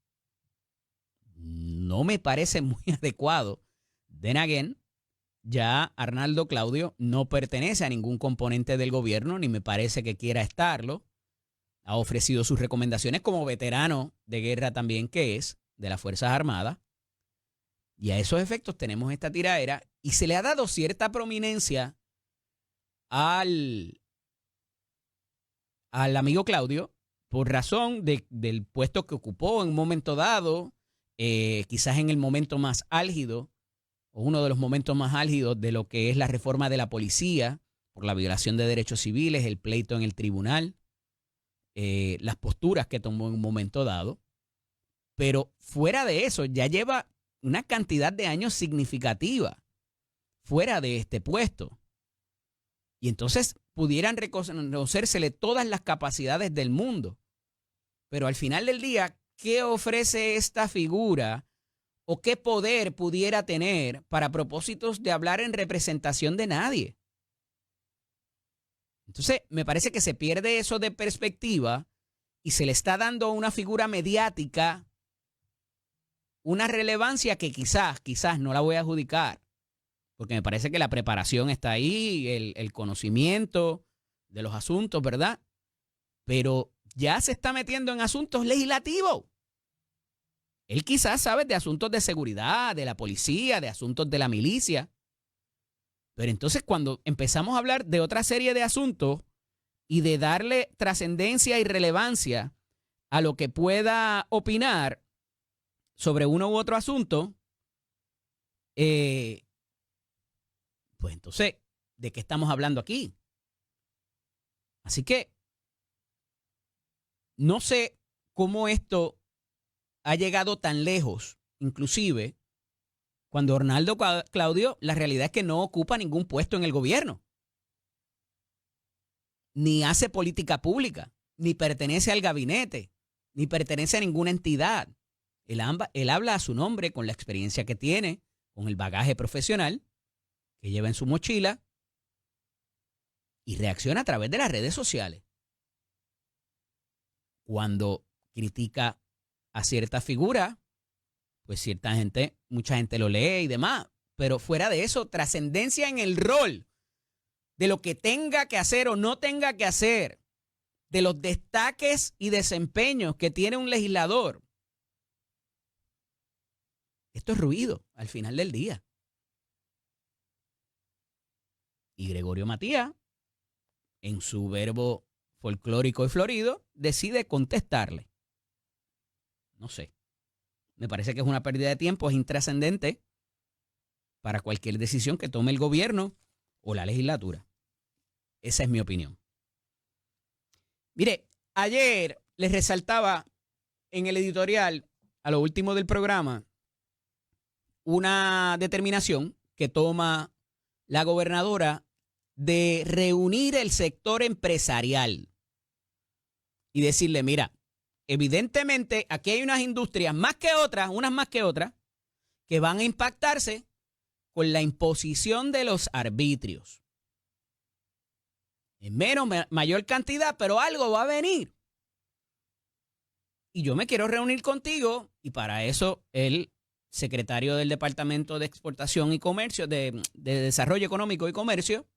Speaker 1: no me parece muy adecuado. Then again, ya Arnaldo Claudio no pertenece a ningún componente del gobierno, ni me parece que quiera estarlo. Ha ofrecido sus recomendaciones como veterano de guerra también que es, de las Fuerzas Armadas. Y a esos efectos tenemos esta tiraera y se le ha dado cierta prominencia al amigo Claudio por razón del puesto que ocupó en un momento dado, quizás en el momento más álgido o uno de los momentos más álgidos de lo que es la reforma de la policía por la violación de derechos civiles, el pleito en el tribunal, las posturas que tomó en un momento dado. Pero fuera de eso, ya lleva una cantidad de años significativa fuera de este puesto. Y entonces pudieran reconocérsele todas las capacidades del mundo. Pero al final del día, ¿qué ofrece esta figura o qué poder pudiera tener para propósitos de hablar en representación de nadie? Entonces, me parece que se pierde eso de perspectiva y se le está dando a una figura mediática una relevancia que quizás no la voy a adjudicar, porque me parece que la preparación está ahí, el conocimiento de los asuntos, ¿verdad? Pero ya se está metiendo en asuntos legislativos. Él quizás sabe de asuntos de seguridad, de la policía, de asuntos de la milicia. Pero entonces cuando empezamos a hablar de otra serie de asuntos y de darle trascendencia y relevancia a lo que pueda opinar sobre uno u otro asunto, pues entonces, ¿de qué estamos hablando aquí? Así que no sé cómo esto ha llegado tan lejos, inclusive cuando Arnaldo Claudio, la realidad es que no ocupa ningún puesto en el gobierno, ni hace política pública, ni pertenece al gabinete, ni pertenece a ninguna entidad. Él habla a su nombre con la experiencia que tiene, con el bagaje profesional que lleva en su mochila y reacciona a través de las redes sociales. Cuando critica a cierta figura, pues mucha gente lo lee y demás, pero fuera de eso, trascendencia en el rol de lo que tenga que hacer o no tenga que hacer, de los destaques y desempeños que tiene un legislador. Esto es ruido al final del día. Y Gregorio Matías, en su verbo folclórico y florido, decide contestarle. No sé. Me parece que es una pérdida de tiempo, es intrascendente para cualquier decisión que tome el gobierno o la legislatura. Esa es mi opinión. Mire, ayer les resaltaba en el editorial, a lo último del programa, una determinación que toma la gobernadora de reunir el sector empresarial y decirle, mira, evidentemente aquí hay unas industrias más que otras, unas más que otras, que van a impactarse con la imposición de los arbitrios. En mayor cantidad, pero algo va a venir. Y yo me quiero reunir contigo y para eso el secretario del Departamento de Exportación y Comercio, de Desarrollo Económico y Comercio,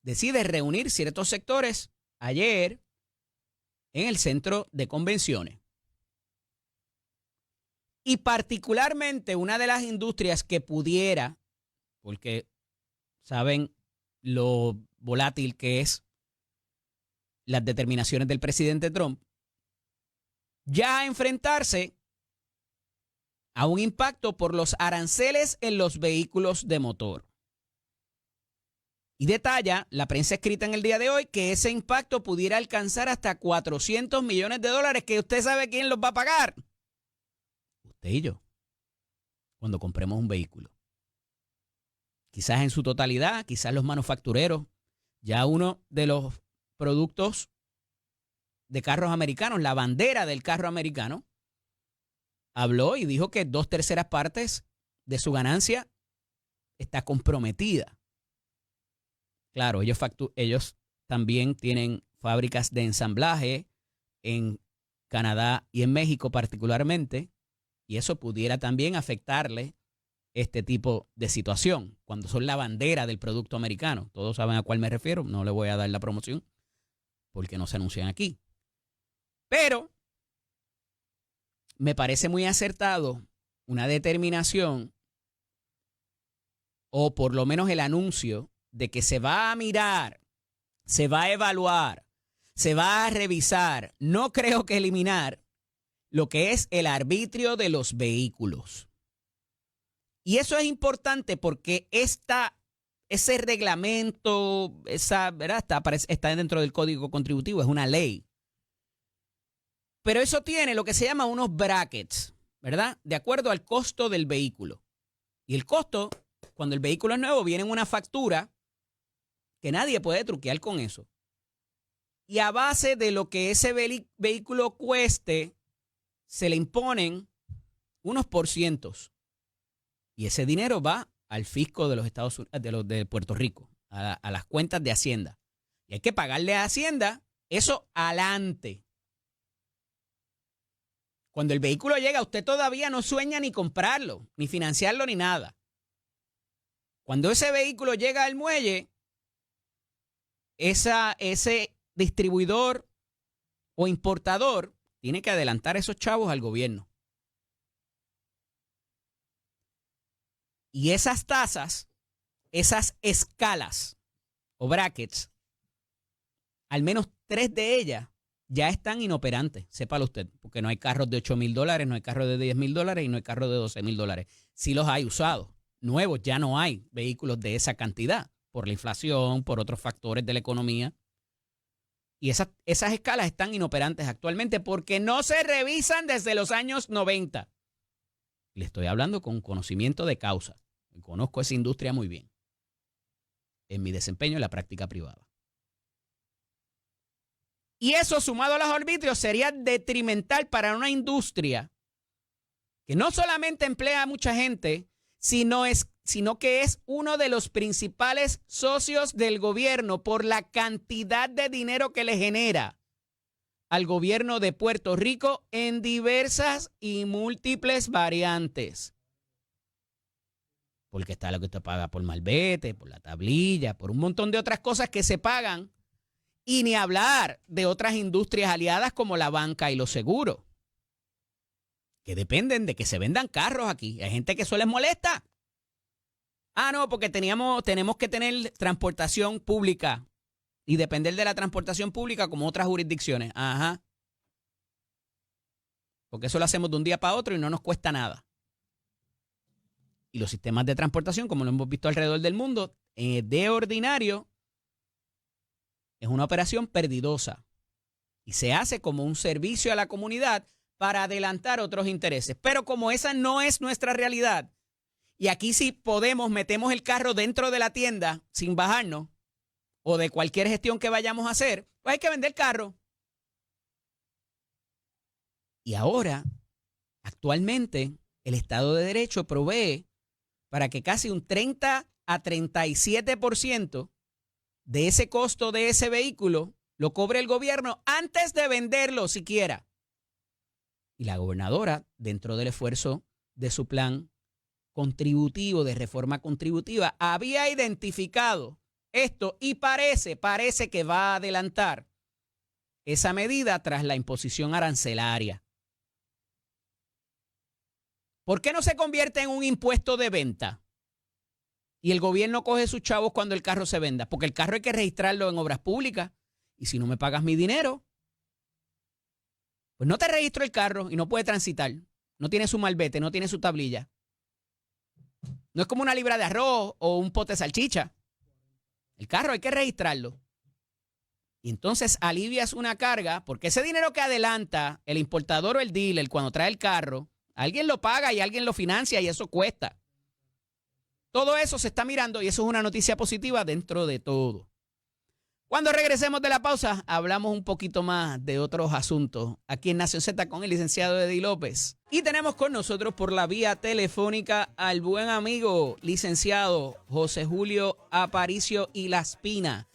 Speaker 1: decide reunir ciertos sectores ayer en el centro de convenciones. Y particularmente una de las industrias que pudiera, porque saben lo volátil que es las determinaciones del presidente Trump, ya enfrentarse a un impacto por los aranceles en los vehículos de motor. Y detalla la prensa escrita en el día de hoy que ese impacto pudiera alcanzar hasta $400 millones, que usted sabe quién los va a pagar. Usted y yo, cuando compremos un vehículo. Quizás en su totalidad, quizás los manufactureros. Ya uno de los productos de carros americanos, la bandera del carro americano, habló y dijo que 2/3 partes de su ganancia está comprometida. Claro, ellos también tienen fábricas de ensamblaje en Canadá y en México particularmente, y eso pudiera también afectarle este tipo de situación, cuando son la bandera del producto americano. Todos saben a cuál me refiero, no le voy a dar la promoción porque no se anuncian aquí. Pero me parece muy acertado una determinación, o por lo menos el anuncio, de que se va a mirar, se va a evaluar, se va a revisar, no creo que eliminar, lo que es el arbitrio de los vehículos. Y eso es importante porque ese reglamento, ¿verdad? Está dentro del Código Contributivo, es una ley. Pero eso tiene lo que se llama unos brackets, ¿verdad? De acuerdo al costo del vehículo. Y el costo, cuando el vehículo es nuevo, viene en una factura que nadie puede truquear con eso. Y a base de lo que ese vehículo cueste, se le imponen unos porcientos. Y ese dinero va al fisco de los Estados Unidos, de Puerto Rico, a las cuentas de Hacienda. Y hay que pagarle a Hacienda eso adelante. Cuando el vehículo llega, usted todavía no sueña ni comprarlo, ni financiarlo, ni nada. Cuando ese vehículo llega al muelle, ese distribuidor o importador tiene que adelantar esos chavos al gobierno. Y esas tasas, esas escalas o brackets, al menos 3 de ellas ya están inoperantes, sépalo usted, porque no hay carros de $8,000, no hay carros de $10,000 y no hay carros de $12,000. Sí los hay usados. Nuevos ya no hay vehículos de esa cantidad, por la inflación, por otros factores de la economía. Y esas escalas están inoperantes actualmente porque no se revisan desde los años 90. Le estoy hablando con conocimiento de causa. Conozco esa industria muy bien en mi desempeño en la práctica privada. Y eso, sumado a los arbitrios, sería detrimental para una industria que no solamente emplea a mucha gente, sino que es uno de los principales socios del gobierno por la cantidad de dinero que le genera al gobierno de Puerto Rico en diversas y múltiples variantes. Porque está lo que usted paga por malvete, por la tablilla, por un montón de otras cosas que se pagan. Y ni hablar de otras industrias aliadas como la banca y los seguros, que dependen de que se vendan carros aquí. Hay gente que eso les molesta. Ah, no, porque tenemos que tener transportación pública y depender de la transportación pública como otras jurisdicciones. Ajá. Porque eso lo hacemos de un día para otro y no nos cuesta nada. Y los sistemas de transportación, como lo hemos visto alrededor del mundo, de ordinario, es una operación perdidosa. Y se hace como un servicio a la comunidad para adelantar otros intereses. Pero como esa no es nuestra realidad, y aquí sí podemos, metemos el carro dentro de la tienda sin bajarnos, o de cualquier gestión que vayamos a hacer, pues hay que vender el carro. Y ahora, actualmente, el Estado de Derecho provee para que casi un 30 a 37% de ese costo de ese vehículo lo cobre el gobierno antes de venderlo siquiera. Y la gobernadora, dentro del esfuerzo de su plan contributivo, de reforma contributiva, había identificado esto y parece que va a adelantar esa medida tras la imposición arancelaria. ¿Por qué no se convierte en un impuesto de venta? Y el gobierno coge sus chavos cuando el carro se venda. Porque el carro hay que registrarlo en obras públicas. Y si no me pagas mi dinero, pues no te registro el carro y no puede transitar. No tiene su malvete, no tiene su tablilla. No es como una libra de arroz o un pote de salchicha. El carro hay que registrarlo. Y entonces alivias una carga, porque ese dinero que adelanta el importador o el dealer cuando trae el carro, alguien lo paga y alguien lo financia y eso cuesta. Todo eso se está mirando y eso es una noticia positiva dentro de todo. Cuando regresemos de la pausa, hablamos un poquito más de otros asuntos aquí en Nación Z con el licenciado Eddie López. Y tenemos con nosotros por la vía telefónica al buen amigo licenciado José Julio Aparicio y Laspina,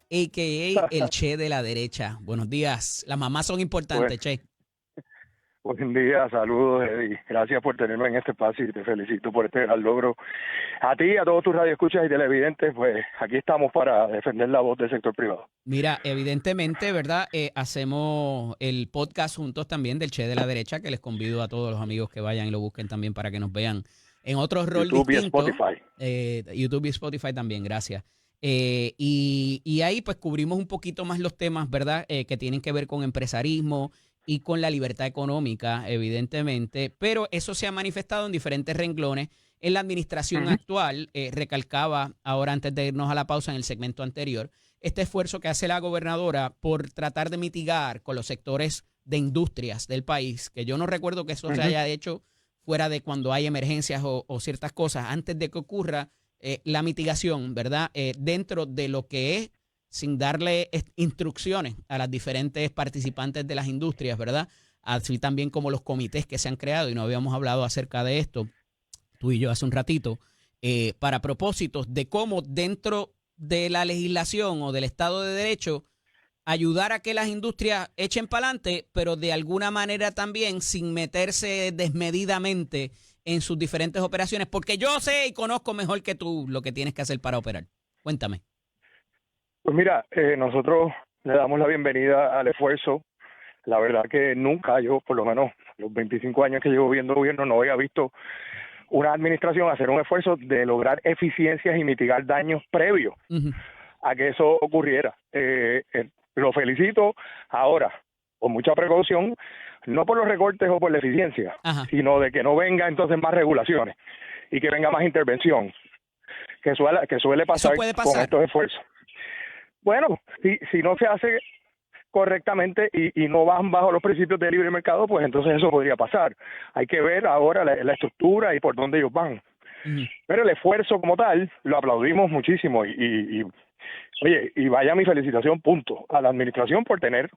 Speaker 1: a.k.a. el Che de la derecha. Buenos días. Las mamás son importantes, Che.
Speaker 2: Buen día, saludos, Eddie. Gracias por tenerme en este espacio y te felicito por este gran logro. A ti, a todos tus radioescuchas y televidentes, pues aquí estamos para defender la voz del sector privado.
Speaker 1: Mira, evidentemente, ¿verdad? Hacemos el podcast juntos también del Che de la derecha, que les convido a todos los amigos que vayan y lo busquen también para que nos vean en otro rol
Speaker 2: YouTube
Speaker 1: distinto.
Speaker 2: Y Spotify.
Speaker 1: YouTube y Spotify también, gracias. Y ahí pues cubrimos un poquito más los temas, ¿verdad? Que tienen que ver con empresarismo y con la libertad económica, evidentemente, pero eso se ha manifestado en diferentes renglones. En la administración actual, recalcaba ahora antes de irnos a la pausa en el segmento anterior, este esfuerzo que hace la gobernadora por tratar de mitigar con los sectores de industrias del país, que yo no recuerdo que eso se haya hecho fuera de cuando hay emergencias o ciertas cosas, antes de que ocurra la mitigación, ¿verdad? Dentro de lo que es, sin darle instrucciones a las diferentes participantes de las industrias, ¿verdad? Así también como los comités que se han creado, y no habíamos hablado acerca de esto, tú y yo hace un ratito, para propósitos de cómo dentro de la legislación o del Estado de Derecho ayudar a que las industrias echen para adelante, pero de alguna manera también sin meterse desmedidamente en sus diferentes operaciones, porque yo sé y conozco mejor que tú lo que tienes que hacer para operar. Cuéntame.
Speaker 2: Pues mira, nosotros le damos la bienvenida al esfuerzo. La verdad que nunca, yo por lo menos los 25 años que llevo viendo gobierno, no había visto una administración hacer un esfuerzo de lograr eficiencias y mitigar daños previos a que eso ocurriera. Lo felicito ahora, con mucha precaución, no por los recortes o por la eficiencia, sino de que no venga entonces más regulaciones y que venga más intervención, que suele pasar con estos esfuerzos. Bueno, si no se hace correctamente y no van bajo los principios de libre mercado, pues entonces eso podría pasar. Hay que ver ahora la estructura y por dónde ellos van. Pero el esfuerzo como tal lo aplaudimos muchísimo oye, y vaya mi felicitación, punto, a la administración por tener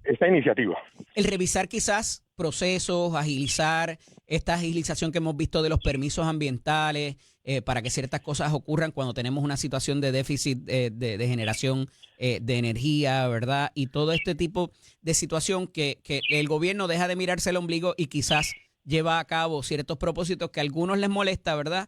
Speaker 2: esta iniciativa.
Speaker 1: El revisar quizás procesos, agilizar esta agilización que hemos visto de los permisos ambientales para que ciertas cosas ocurran cuando tenemos una situación de déficit de generación de energía, ¿verdad? Y todo este tipo de situación que el gobierno deja de mirarse el ombligo y quizás lleva a cabo ciertos propósitos que a algunos les molesta, ¿verdad?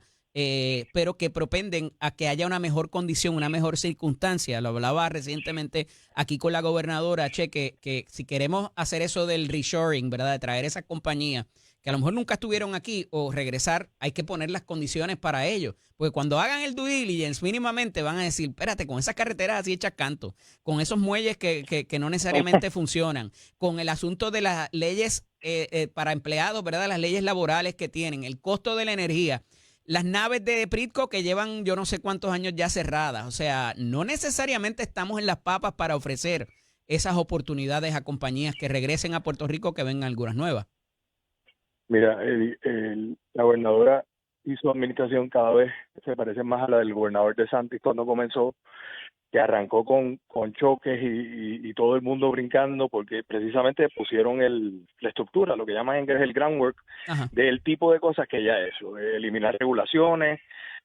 Speaker 1: Pero que propenden a que haya una mejor condición, una mejor circunstancia. Lo hablaba recientemente aquí con la gobernadora, Che, que si queremos hacer eso del reshoring, ¿verdad? De traer esas compañías que a lo mejor nunca estuvieron aquí o regresar, hay que poner las condiciones para ello. Porque cuando hagan el due diligence mínimamente van a decir, espérate, con esas carreteras así hechas canto, con esos muelles que no necesariamente funcionan, con el asunto de las leyes para empleados, ¿verdad? Las leyes laborales que tienen, el costo de la energía, las naves de Pritco que llevan yo no sé cuántos años ya cerradas. O sea, no necesariamente estamos en las papas para ofrecer esas oportunidades a compañías que regresen a Puerto Rico, que vengan algunas nuevas.
Speaker 2: Mira, la gobernadora y su administración cada vez se parece más a la del gobernador DeSantis cuando comenzó, que arrancó con choques y todo el mundo brincando porque precisamente pusieron la estructura, lo que llaman en inglés el groundwork,
Speaker 1: Ajá.
Speaker 2: del tipo de cosas que ella hizo, eliminar regulaciones,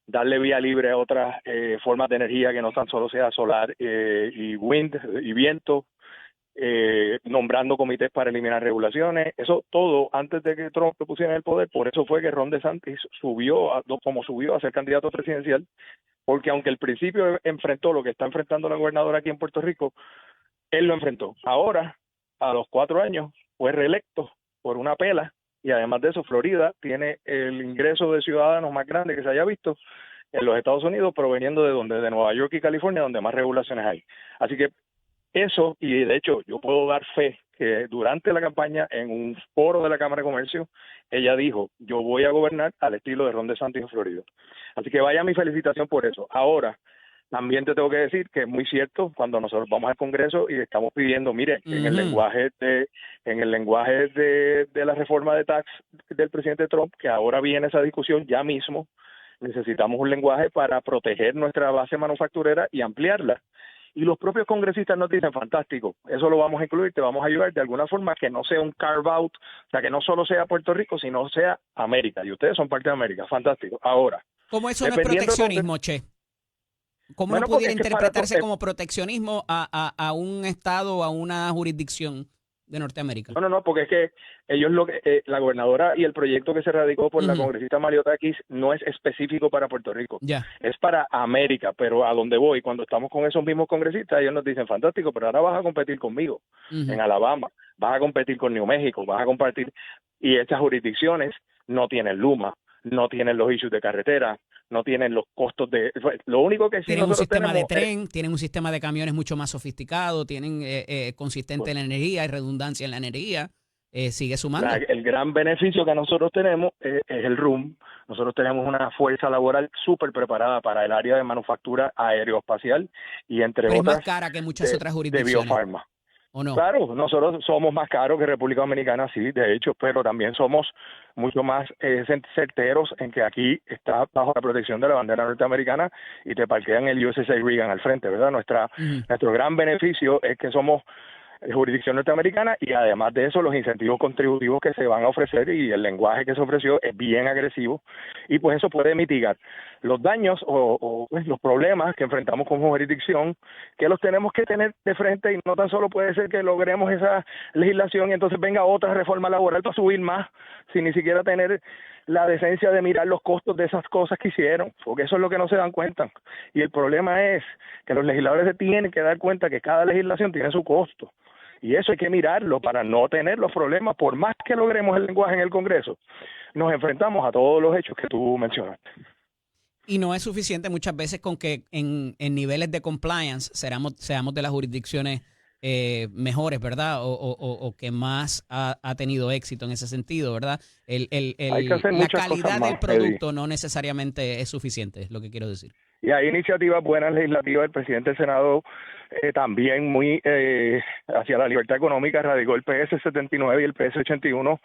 Speaker 2: darle vía libre a otras formas de energía que no tan solo sea solar y wind y viento, nombrando comités para eliminar regulaciones, eso todo antes de que Trump lo pusiera en el poder. Por eso fue que Ron DeSantis subió a ser candidato presidencial, porque aunque al principio enfrentó lo que está enfrentando la gobernadora aquí en Puerto Rico, él lo enfrentó. Ahora, a los 4 años, fue reelecto por una pela, y además de eso, Florida tiene el ingreso de ciudadanos más grande que se haya visto en los Estados Unidos, proveniendo de Nueva York y California, donde más regulaciones hay. Así que eso, y de hecho yo puedo dar fe que durante la campaña, en un foro de la Cámara de Comercio, ella dijo, yo voy a gobernar al estilo de Ron DeSantis en Florida. Así que vaya mi felicitación por eso. Ahora, también te tengo que decir que es muy cierto cuando nosotros vamos al Congreso y estamos pidiendo, mire, en el lenguaje de la reforma de tax del presidente Trump, que ahora viene esa discusión ya mismo, necesitamos un lenguaje para proteger nuestra base manufacturera y ampliarla. Y los propios congresistas nos dicen, fantástico, eso lo vamos a incluir, te vamos a ayudar de alguna forma, que no sea un carve out, o sea, que no solo sea Puerto Rico, sino sea América, y ustedes son parte de América, fantástico. Ahora,
Speaker 1: ¿cómo eso no es proteccionismo, Che? ¿Cómo no pudiera interpretarse como proteccionismo a un estado o a una jurisdicción de Norteamérica?
Speaker 2: No, porque es que ellos la gobernadora y el proyecto que se radicó por la congresista Mariotakis no es específico para Puerto Rico, es para América, pero a donde voy, cuando estamos con esos mismos congresistas, ellos nos dicen, fantástico, pero ahora vas a competir conmigo en Alabama, vas a competir con New México, vas a competir, y estas jurisdicciones no tienen Luma, no tienen los issues de carretera, no tienen los costos lo único que sí
Speaker 1: tienen un sistema de
Speaker 2: tenemos
Speaker 1: tren, tienen un sistema de camiones mucho más sofisticado, tienen consistente la energía y redundancia en la energía, sigue sumando.
Speaker 2: El gran beneficio que nosotros tenemos es el RUM. Nosotros tenemos una fuerza laboral súper preparada para el área de manufactura aeroespacial y entre
Speaker 1: Pero
Speaker 2: otras
Speaker 1: es más cara que muchas otras jurisdicciones.
Speaker 2: De biofarma.
Speaker 1: ¿O no?
Speaker 2: Claro, nosotros somos más caros que República Dominicana, sí, de hecho, pero también somos mucho más certeros en que aquí está bajo la protección de la bandera norteamericana y te parquean el USS Reagan al frente, ¿verdad? Nuestro gran beneficio es que somos jurisdicción norteamericana y además de eso los incentivos contributivos que se van a ofrecer y el lenguaje que se ofreció es bien agresivo y pues eso puede mitigar los daños o pues, los problemas que enfrentamos como jurisdicción, que los tenemos que tener de frente y no tan solo puede ser que logremos esa legislación y entonces venga otra reforma laboral para subir más sin ni siquiera tener la decencia de mirar los costos de esas cosas que hicieron, porque eso es lo que no se dan cuenta. Y el problema es que los legisladores se tienen que dar cuenta que cada legislación tiene su costo. Y eso hay que mirarlo para no tener los problemas. Por más que logremos el lenguaje en el Congreso, nos enfrentamos a todos los hechos que tú mencionaste.
Speaker 1: Y no es suficiente muchas veces con que en niveles de compliance seamos de las jurisdicciones mejores, ¿verdad? O que más ha tenido éxito en ese sentido, ¿verdad? La calidad del producto no necesariamente es suficiente, es lo que quiero decir.
Speaker 2: Y hay iniciativas buenas legislativas. El presidente del Senado también muy hacia la libertad económica radicó el PS 79 y el PS 81,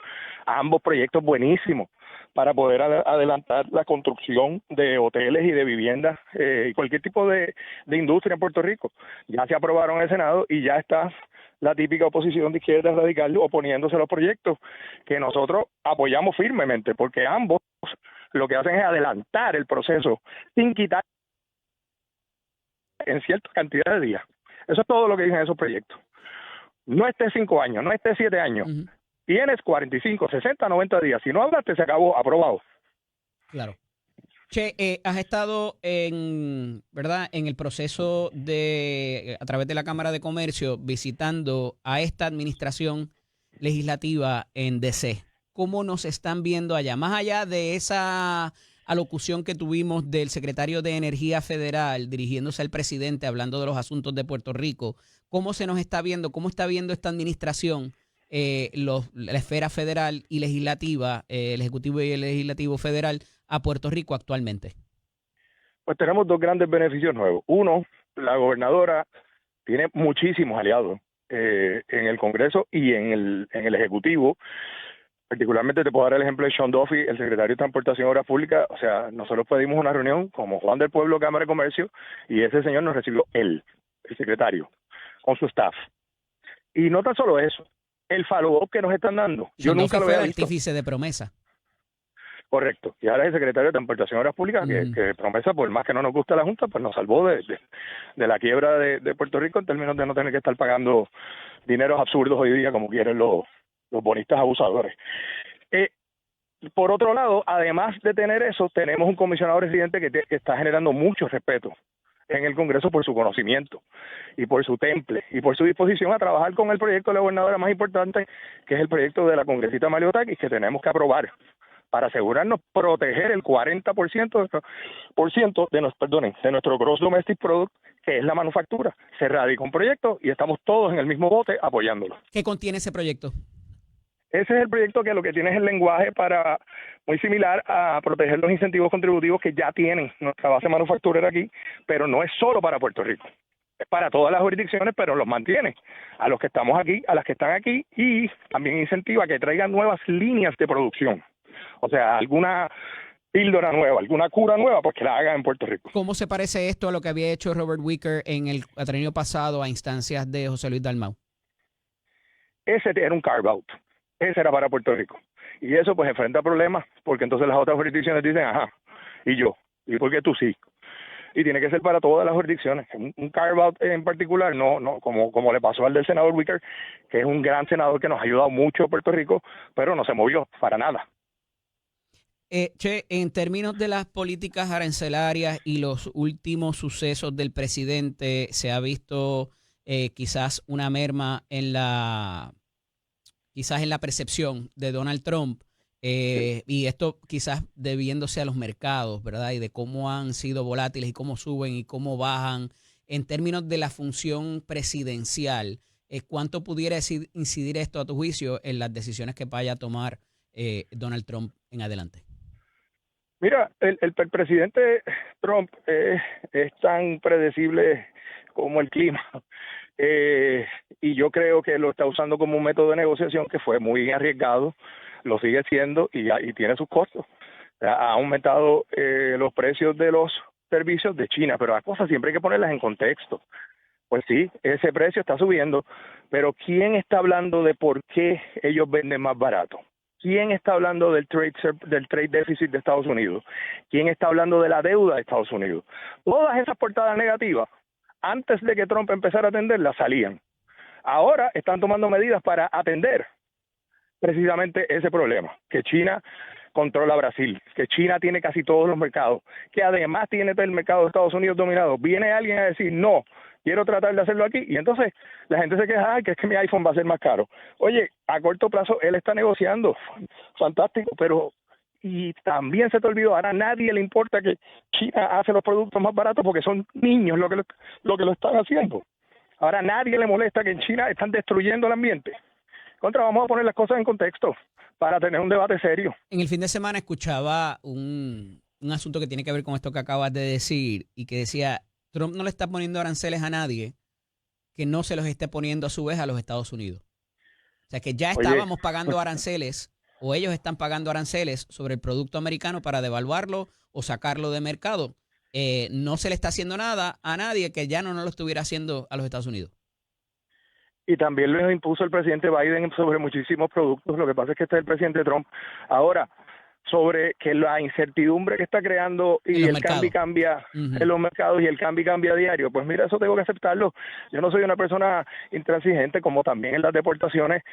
Speaker 2: ambos proyectos buenísimos para poder adelantar la construcción de hoteles y de viviendas y cualquier tipo de industria en Puerto Rico. Ya se aprobaron en el Senado y ya está la típica oposición de izquierda radical oponiéndose a los proyectos que nosotros apoyamos firmemente, porque ambos lo que hacen es adelantar el proceso sin quitar en cierta cantidad de días. Eso es todo lo que dicen esos proyectos. No esté 5 años, no esté 7 años. Tienes 45, 60, 90 días. Si no hablaste, se acabó, aprobado.
Speaker 1: Claro. Che, has estado ¿verdad? En el proceso a través de la Cámara de Comercio, visitando a esta administración legislativa en D.C. cómo nos están viendo allá. Más allá de esa alocución que tuvimos del secretario de Energía Federal dirigiéndose al presidente hablando de los asuntos de Puerto Rico, ¿cómo se nos está viendo? ¿Cómo está viendo esta administración, la esfera federal y legislativa, el Ejecutivo y el Legislativo Federal, a Puerto Rico actualmente?
Speaker 2: Pues tenemos dos grandes beneficios nuevos. Uno, la gobernadora tiene muchísimos aliados en el Congreso y en el Ejecutivo. Particularmente te puedo dar el ejemplo de Sean Duffy, el secretario de Transportación y Obras Públicas. O sea, nosotros pedimos una reunión como Juan del Pueblo, Cámara de Comercio, y ese señor nos recibió él, el secretario, con su staff. Y no tan solo eso, el follow-up que nos están dando. Yo
Speaker 1: Sean
Speaker 2: nunca
Speaker 1: Duffy
Speaker 2: lo
Speaker 1: fue
Speaker 2: había
Speaker 1: el
Speaker 2: visto.
Speaker 1: artífice de promesa.
Speaker 2: Correcto. Y ahora es el secretario de Transportación y Obras Públicas, que promesa, por más que no nos guste la Junta, pues nos salvó de la quiebra de Puerto Rico en términos de no tener que estar pagando dineros absurdos hoy día como quieren los bonistas abusadores. Por otro lado, además de tener eso, tenemos un comisionado residente que está generando mucho respeto en el Congreso por su conocimiento y por su temple y por su disposición a trabajar con el proyecto de la gobernadora más importante, que es el proyecto de la congresista Maliotakis, que tenemos que aprobar para asegurarnos proteger el 40% de nuestro gross domestic product, que es la manufactura. Se radica un proyecto y estamos todos en el mismo bote apoyándolo.
Speaker 1: ¿Qué contiene ese proyecto?
Speaker 2: Ese es el proyecto que lo que tiene es el lenguaje para muy similar a proteger los incentivos contributivos que ya tienen nuestra base manufacturera aquí, pero no es solo para Puerto Rico. Es para todas las jurisdicciones, pero los mantiene a los que estamos aquí, a las que están aquí, y también incentiva que traigan nuevas líneas de producción. O sea, alguna píldora nueva, alguna cura nueva, pues que la hagan en Puerto Rico.
Speaker 1: ¿Cómo se parece esto a lo que había hecho Robert Wicker en el atrienio pasado a instancias de José Luis Dalmau?
Speaker 2: Ese era un carve-out. Ese era para Puerto Rico. Y eso pues enfrenta problemas, porque entonces las otras jurisdicciones dicen, ajá, ¿y yo? ¿Y por qué tú sí? Y tiene que ser para todas las jurisdicciones. Un carve-out en particular, no como le pasó al del senador Wicker, que es un gran senador que nos ha ayudado mucho a Puerto Rico, pero no se movió para nada.
Speaker 1: En términos de las políticas arancelarias y los últimos sucesos del presidente, se ha visto quizás una merma en la percepción de Donald Trump, y esto quizás debiéndose a los mercados, ¿verdad? Y de cómo han sido volátiles y cómo suben y cómo bajan. En términos de la función presidencial, ¿cuánto pudiera incidir esto a tu juicio en las decisiones que vaya a tomar Donald Trump en adelante?
Speaker 2: Mira, el presidente Trump es tan predecible como el clima. Y yo creo que lo está usando como un método de negociación que fue muy arriesgado, lo sigue siendo y tiene sus costos. Ha aumentado los precios de los servicios de China, pero las cosas siempre hay que ponerlas en contexto. Pues sí, ese precio está subiendo, pero ¿quién está hablando de por qué ellos venden más barato? ¿Quién está hablando del trade deficit de Estados Unidos? ¿Quién está hablando de la deuda de Estados Unidos? Todas esas portadas negativas, antes de que Trump empezara a atenderlas, salían. Ahora están tomando medidas para atender precisamente ese problema, que China controla Brasil, que China tiene casi todos los mercados, que además tiene el mercado de Estados Unidos dominado. Viene alguien a decir, no, quiero tratar de hacerlo aquí, y entonces la gente se queja, que es que mi iPhone va a ser más caro. Oye, a corto plazo él está negociando, fantástico, pero y también se te olvidó, ahora a nadie le importa que China hace los productos más baratos porque son niños lo que lo están haciendo. Ahora a nadie le molesta que en China están destruyendo el ambiente. Vamos a poner las cosas en contexto para tener un debate serio.
Speaker 1: En el fin de semana escuchaba un asunto que tiene que ver con esto que acabas de decir y que decía, Trump no le está poniendo aranceles a nadie que no se los esté poniendo a su vez a los Estados Unidos. O sea que ya estábamos pagando aranceles o ellos están pagando aranceles sobre el producto americano para devaluarlo o sacarlo de mercado. No se le está haciendo nada a nadie que ya no lo estuviera haciendo a los Estados Unidos.
Speaker 2: Y también lo impuso el presidente Biden sobre muchísimos productos. Lo que pasa es que este es el presidente Trump. Ahora, sobre que la incertidumbre que está creando y el cambia en los mercados y el cambia a diario, pues mira, eso tengo que aceptarlo. Yo no soy una persona intransigente, como también en las deportaciones,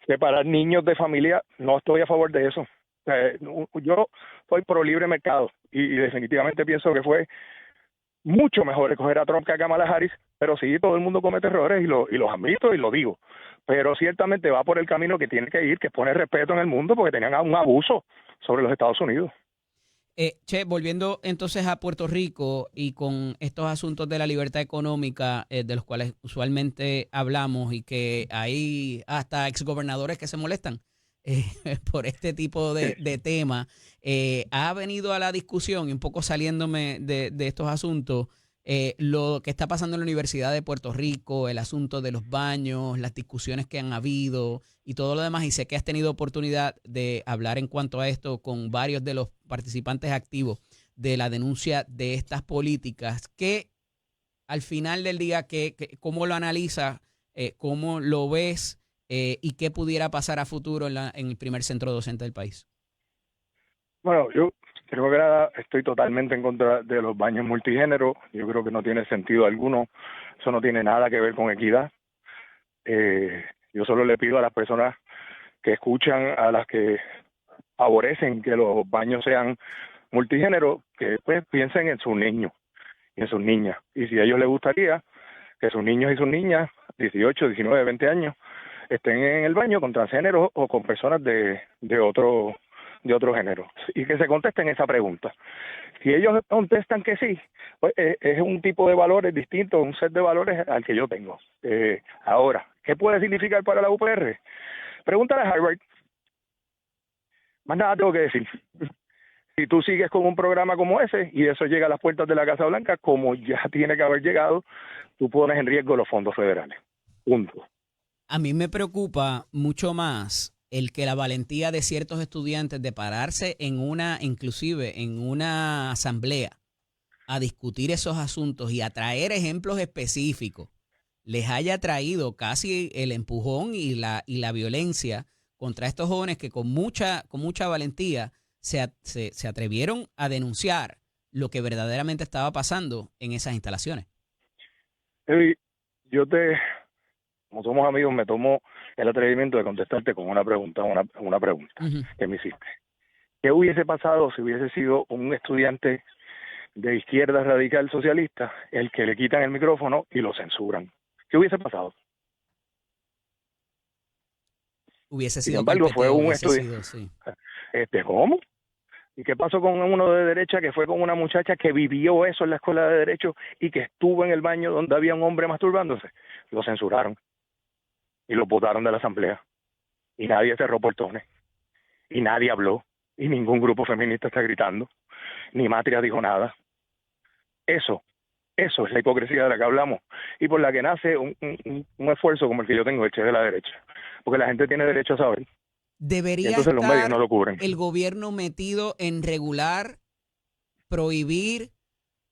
Speaker 2: separar niños de familia, no estoy a favor de eso. Yo soy pro libre mercado y definitivamente pienso que fue mucho mejor escoger a Trump que a Kamala Harris, pero sí, todo el mundo comete errores y los admito y lo digo. Pero ciertamente va por el camino que tiene que ir, que pone respeto en el mundo porque tenían un abuso sobre los Estados Unidos.
Speaker 1: Che, volviendo entonces a Puerto Rico y con estos asuntos de la libertad económica, de los cuales usualmente hablamos y que hay hasta exgobernadores que se molestan por este tipo de tema, ha venido a la discusión, y un poco saliéndome de estos asuntos, lo que está pasando en la Universidad de Puerto Rico, el asunto de los baños, las discusiones que han habido y todo lo demás. Y sé que has tenido oportunidad de hablar en cuanto a esto con varios de los participantes activos de la denuncia de estas políticas, que al final del día, ¿cómo lo analizas, cómo lo ves y qué pudiera pasar a futuro en el primer centro docente del país?
Speaker 2: Bueno, yo creo que nada, estoy totalmente en contra de los baños multigénero. Yo creo que no tiene sentido alguno. Eso no tiene nada que ver con equidad. Yo solo le pido a las personas que escuchan, a las que favorecen que los baños sean multigénero, que pues piensen en sus niños y en sus niñas. Y si a ellos les gustaría que sus niños y sus niñas, 18, 19, 20 años, estén en el baño con transgénero o con personas de otro género, y que se contesten esa pregunta. Si ellos contestan que sí, pues es un tipo de valores distinto, un set de valores al que yo tengo. Ahora, ¿qué puede significar para la UPR? Pregúntale a Harvard. Más nada tengo que decir. Si tú sigues con un programa como ese y eso llega a las puertas de la Casa Blanca, como ya tiene que haber llegado, tú pones en riesgo los fondos federales. Punto.
Speaker 1: A mí me preocupa mucho más el que la valentía de ciertos estudiantes de pararse inclusive en una asamblea a discutir esos asuntos y a traer ejemplos específicos, les haya traído casi el empujón y la violencia contra estos jóvenes que con mucha valentía se atrevieron a denunciar lo que verdaderamente estaba pasando en esas instalaciones.
Speaker 2: Eddie, como somos amigos, me tomo el atrevimiento de contestarte con una pregunta, una pregunta que me hiciste. ¿Qué hubiese pasado si hubiese sido un estudiante de izquierda radical socialista el que le quitan el micrófono y lo censuran? ¿Qué hubiese pasado?
Speaker 1: Hubiese
Speaker 2: Sin
Speaker 1: sido
Speaker 2: embargo, fue un
Speaker 1: estudiante. Sí.
Speaker 2: ¿Cómo? ¿Y qué pasó con uno de derecha que fue con una muchacha que vivió eso en la escuela de Derecho y que estuvo en el baño donde había un hombre masturbándose? Lo censuraron y lo botaron de la asamblea. Y nadie cerró portones. Y nadie habló. Y ningún grupo feminista está gritando. Ni Matria dijo nada. Eso es la hipocresía de la que hablamos y por la que nace un esfuerzo como el que yo tengo hecho de la derecha. Porque la gente tiene derecho a saber.
Speaker 1: Debería
Speaker 2: entonces los medios no lo cubren.
Speaker 1: El gobierno metido en regular, prohibir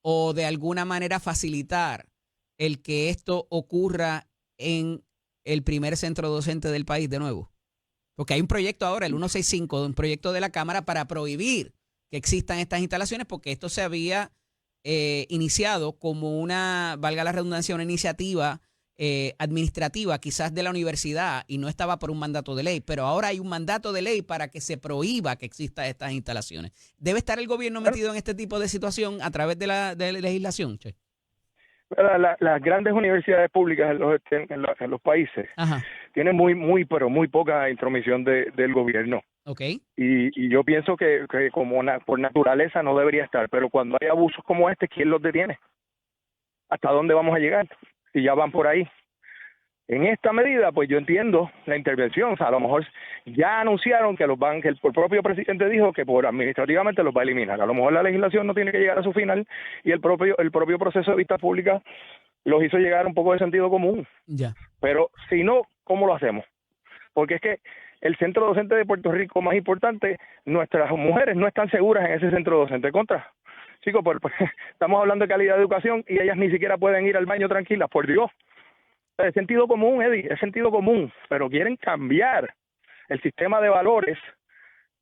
Speaker 1: o de alguna manera facilitar el que esto ocurra en el primer centro docente del país de nuevo. Porque hay un proyecto ahora, el 165, un proyecto de la Cámara para prohibir que existan estas instalaciones, porque esto se había iniciado como valga la redundancia, una iniciativa administrativa quizás de la universidad y no estaba por un mandato de ley, pero ahora hay un mandato de ley para que se prohíba que existan estas instalaciones. ¿Debe estar el gobierno metido en este tipo de situación a través de la legislación, Che?
Speaker 2: Las grandes universidades públicas en los países tienen muy poca intromisión del gobierno.
Speaker 1: Okay.
Speaker 2: Y yo pienso que como por naturaleza no debería estar, pero cuando hay abusos como este, ¿quién los detiene? ¿Hasta dónde vamos a llegar? Si ya van por ahí. En esta medida, pues yo entiendo la intervención. O sea, a lo mejor ya anunciaron que el propio presidente dijo que administrativamente los va a eliminar. A lo mejor la legislación no tiene que llegar a su final y el propio proceso de vista pública los hizo llegar un poco de sentido común.
Speaker 1: Ya.
Speaker 2: Pero si no, ¿cómo lo hacemos? Porque es que el centro docente de Puerto Rico más importante, nuestras mujeres no están seguras en ese centro docente. Contra, chicos, estamos hablando de calidad de educación y ellas ni siquiera pueden ir al baño tranquilas, por Dios. Es sentido común, Eddie, es sentido común, pero quieren cambiar el sistema de valores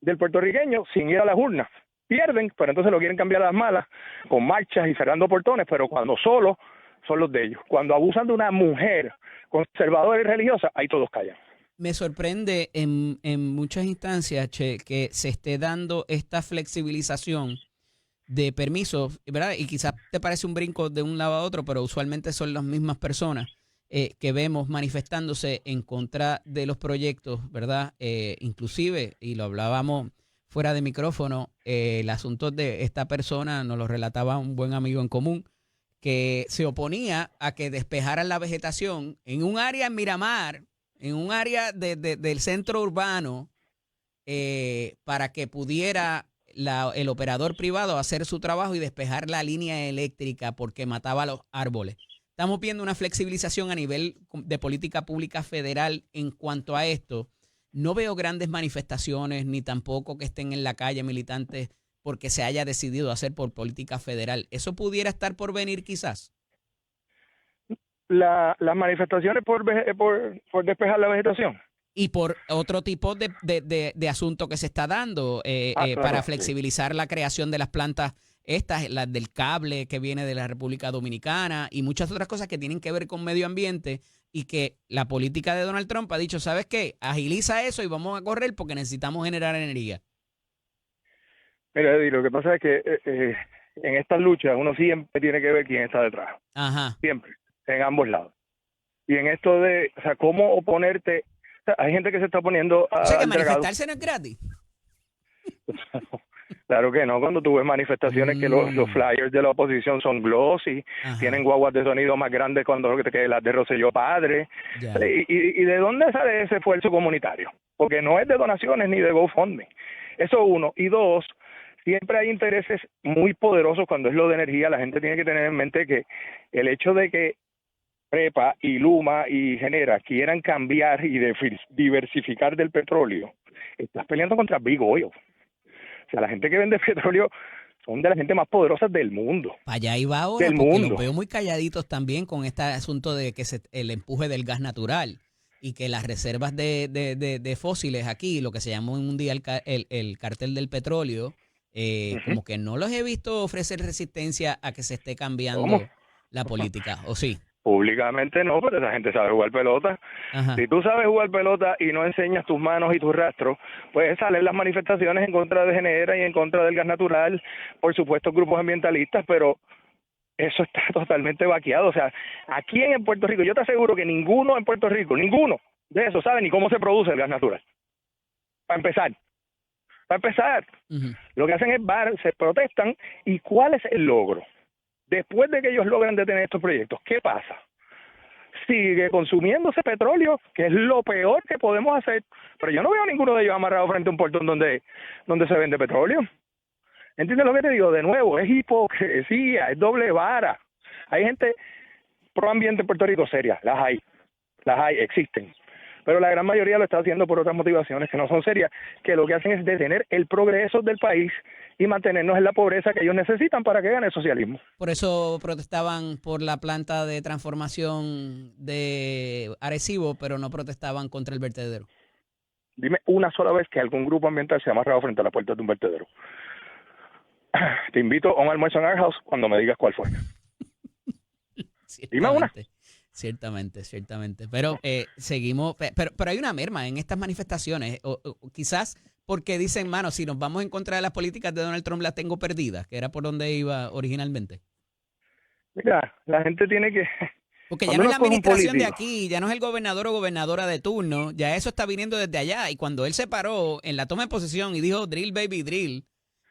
Speaker 2: del puertorriqueño sin ir a las urnas. Pierden, pero entonces lo quieren cambiar a las malas, con marchas y cerrando portones, pero cuando solo son los de ellos. Cuando abusan de una mujer conservadora y religiosa, ahí todos callan.
Speaker 1: Me sorprende en muchas instancias, Che, que se esté dando esta flexibilización de permisos, ¿verdad? Y quizás te parece un brinco de un lado a otro, pero usualmente son las mismas personas que vemos manifestándose en contra de los proyectos, ¿verdad? Inclusive, y lo hablábamos fuera de micrófono, el asunto de esta persona, nos lo relataba un buen amigo en común, que se oponía a que despejaran la vegetación en un área en Miramar, en un área del centro urbano, para que pudiera el operador privado hacer su trabajo y despejar la línea eléctrica porque mataba los árboles. Estamos viendo una flexibilización a nivel de política pública federal en cuanto a esto. No veo grandes manifestaciones ni tampoco que estén en la calle militantes porque se haya decidido hacer por política federal. ¿Eso pudiera estar por venir quizás?
Speaker 2: Las manifestaciones por despejar la vegetación.
Speaker 1: Y por otro tipo de asunto que se está dando
Speaker 2: Claro,
Speaker 1: para
Speaker 2: sí.
Speaker 1: flexibilizar la creación de las plantas estas, las del cable que viene de la República Dominicana y muchas otras cosas que tienen que ver con medio ambiente y que la política de Donald Trump ha dicho, ¿sabes qué? Agiliza eso y vamos a correr porque necesitamos generar energía.
Speaker 2: Mira, Eddie, lo que pasa es que en estas luchas uno siempre tiene que ver quién está detrás.
Speaker 1: Ajá.
Speaker 2: Siempre, en ambos lados. Y en esto de, o sea, cómo oponerte, o sea, hay gente que se está poniendo
Speaker 1: O sea que
Speaker 2: al dragado.
Speaker 1: manifestarse no es gratis.
Speaker 2: Claro que no, cuando tú ves manifestaciones que los flyers de la oposición son glossy,
Speaker 1: Ajá.
Speaker 2: tienen guaguas de sonido más grandes que las de Rosselló Padre.
Speaker 1: Ya.
Speaker 2: ¿Y de dónde sale ese esfuerzo comunitario? Porque no es de donaciones ni de GoFundMe. Eso uno. Y dos, siempre hay intereses muy poderosos cuando es lo de energía. La gente tiene que tener en mente que el hecho de que Prepa y Luma y Genera quieran cambiar y diversificar del petróleo, estás peleando contra Big Oil. O sea, la gente que vende petróleo son de la gente más poderosa del mundo.
Speaker 1: Para allá iba ahora,
Speaker 2: Del
Speaker 1: porque
Speaker 2: mundo.
Speaker 1: los veo muy calladitos también con este asunto de que el empuje del gas natural y que las reservas de fósiles aquí, lo que se llama un día el cartel del petróleo, como que no los he visto ofrecer resistencia a que se esté cambiando
Speaker 2: ¿Cómo?
Speaker 1: la política, ¿o sí?
Speaker 2: Públicamente no, pero esa gente sabe jugar pelota.
Speaker 1: Ajá.
Speaker 2: Si tú sabes jugar pelota y no enseñas tus manos y tus rastros, pues salen las manifestaciones en contra de Genera y en contra del gas natural, por supuesto grupos ambientalistas, pero eso está totalmente vaqueado. O sea, aquí en Puerto Rico, yo te aseguro que ninguno en Puerto Rico, ninguno de esos sabe ni cómo se produce el gas natural. Para empezar, lo que hacen es se protestan. ¿Y cuál es el logro? Después de que ellos logran detener estos proyectos, ¿qué pasa? Sigue consumiéndose petróleo, que es lo peor que podemos hacer. Pero yo no veo a ninguno de ellos amarrado frente a un portón donde se vende petróleo. ¿Entiendes lo que te digo? De nuevo, es hipocresía, es doble vara. Hay gente pro ambiente en Puerto Rico seria, las hay, existen. Pero la gran mayoría lo está haciendo por otras motivaciones que no son serias, que lo que hacen es detener el progreso del país y mantenernos en la pobreza que ellos necesitan para que gane el socialismo.
Speaker 1: Por eso protestaban por la planta de transformación de Arecibo, pero no protestaban contra el vertedero.
Speaker 2: Dime una sola vez que algún grupo ambiental se ha amarrado frente a la puerta de un vertedero. Te invito a un almuerzo en Our House cuando me digas cuál fue. Dime una.
Speaker 1: Ciertamente. Pero seguimos, pero hay una merma en estas manifestaciones, o quizás porque dicen, mano, si nos vamos en contra de las políticas de Donald Trump las tengo perdidas, que era por donde iba originalmente.
Speaker 2: Mira, la gente tiene que...
Speaker 1: Porque ya no es la administración de aquí, ya no es el gobernador o gobernadora de turno, ya eso está viniendo desde allá. Y cuando él se paró en la toma de posesión y dijo drill baby drill,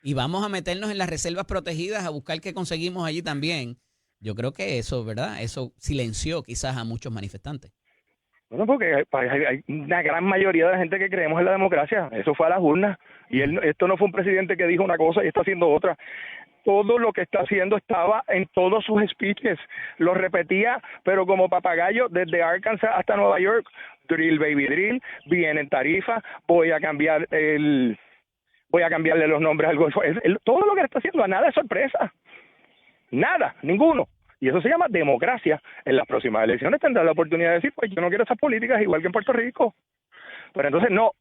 Speaker 1: y vamos a meternos en las reservas protegidas a buscar qué conseguimos allí también, yo creo que eso, ¿verdad? Eso silenció quizás a muchos manifestantes.
Speaker 2: Bueno, porque hay una gran mayoría de la gente que creemos en la democracia. Eso fue a las urnas. Y esto no fue un presidente que dijo una cosa y está haciendo otra. Todo lo que está haciendo estaba en todos sus speeches. Lo repetía, pero como papagayo, desde Arkansas hasta Nueva York. Drill, baby, drill. Vienen tarifas. Voy a cambiarle los nombres al Golfo. Todo lo que está haciendo, a nada es sorpresa. Nada, ninguno. Y eso se llama democracia. En las próximas elecciones tendrá la oportunidad de decir, pues yo no quiero esas políticas igual que en Puerto Rico. Pero entonces no,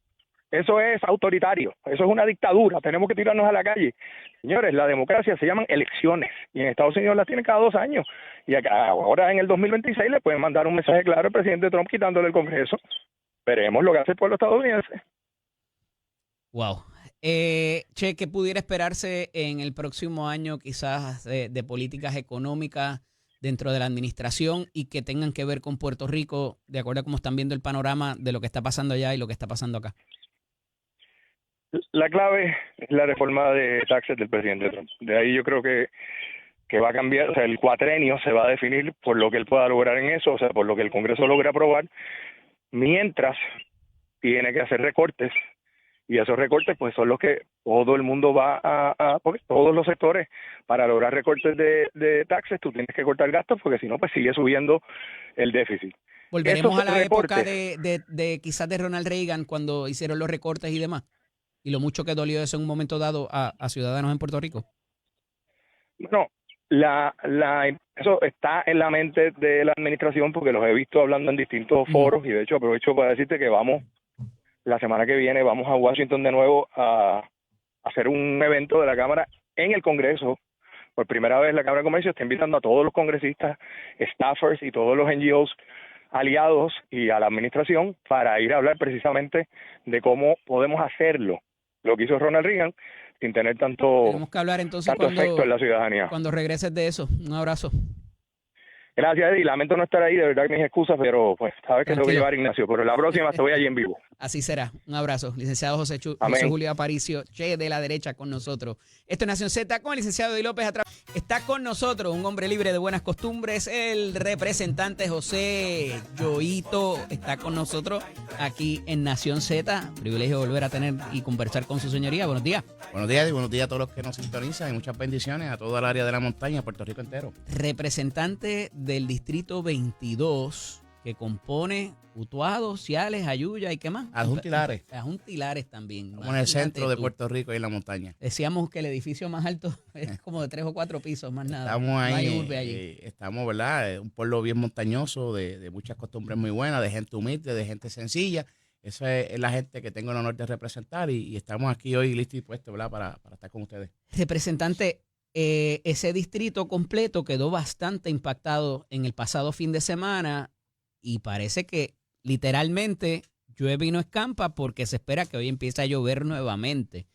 Speaker 2: eso es autoritario, eso es una dictadura, tenemos que tirarnos a la calle. Señores, la democracia se llaman elecciones y en Estados Unidos las tienen cada 2 años. Y acá, ahora en el 2026 le pueden mandar un mensaje claro al presidente Trump quitándole el Congreso. Veremos lo que hace el pueblo estadounidense.
Speaker 1: Wow. Che, ¿qué pudiera esperarse en el próximo año quizás de políticas económicas dentro de la administración y que tengan que ver con Puerto Rico, de acuerdo a cómo están viendo el panorama de lo que está pasando allá y lo que está pasando acá?
Speaker 2: La clave es la reforma de taxes del presidente Trump. De ahí yo creo que va a cambiar, o sea, el cuatrenio se va a definir por lo que él pueda lograr en eso, o sea, por lo que el Congreso logre aprobar, mientras tiene que hacer recortes, y esos recortes pues son los que todo el mundo va porque todos los sectores, para lograr recortes de taxes, tú tienes que cortar gastos, porque si no, pues sigue subiendo el déficit.
Speaker 1: Volveremos
Speaker 2: Esos
Speaker 1: a la época
Speaker 2: reportes,
Speaker 1: de quizás de Ronald Reagan cuando hicieron los recortes y demás, y lo mucho que dolió eso en un momento dado a ciudadanos en Puerto Rico.
Speaker 2: bueno, eso está en la mente de la administración, porque los he visto hablando en distintos foros, y de hecho aprovecho para decirte que la semana que viene vamos a Washington de nuevo a hacer un evento de la Cámara en el Congreso. Por primera vez la Cámara de Comercio está invitando a todos los congresistas, staffers y todos los NGOs aliados y a la administración para ir a hablar precisamente de cómo podemos hacerlo, lo que hizo Ronald Reagan, sin tener
Speaker 1: Tenemos que hablar entonces
Speaker 2: efecto en la ciudadanía.
Speaker 1: cuando regreses de eso. Un abrazo.
Speaker 2: Gracias, Eddie. Lamento no estar ahí, de verdad que mis excusas, pero pues sabes que tengo que
Speaker 1: Tranquilo.
Speaker 2: llevar a Ignacio, pero la próxima te voy allí en vivo.
Speaker 1: Así será. Un abrazo. Licenciado José
Speaker 2: Amén.
Speaker 1: Julio Aparicio, Che de la derecha con nosotros. Esto es Nación Z con el licenciado Eddie López atrás. Está con nosotros un hombre libre de buenas costumbres, el representante José Yoito. Está con nosotros aquí en Nación Z. Privilegio volver a tener y conversar con su señoría. Buenos días.
Speaker 3: Buenos días y buenos días a todos los que nos sintonizan y muchas bendiciones a toda el área de la montaña, Puerto Rico entero.
Speaker 1: Representante del Distrito 22 que compone Utuado, Ciales, Ayuya y ¿qué más?
Speaker 3: Adjuntilares.
Speaker 1: Adjuntilares también.
Speaker 3: Estamos en el centro de Puerto Rico y en la montaña.
Speaker 1: Decíamos que el edificio más alto es como de 3 o 4 pisos, más nada.
Speaker 3: Estamos
Speaker 1: No hay
Speaker 3: ahí,
Speaker 1: urbe allí.
Speaker 3: estamos, ¿verdad? Un pueblo bien montañoso, de muchas costumbres muy buenas, de gente humilde, de gente sencilla. Esa es la gente que tengo el honor de representar y estamos aquí hoy listos y dispuestos, ¿verdad? Para estar con ustedes.
Speaker 1: Representante, ese distrito completo quedó bastante impactado en el pasado fin de semana y parece que literalmente llueve y no escampa porque se espera que hoy empiece a llover nuevamente.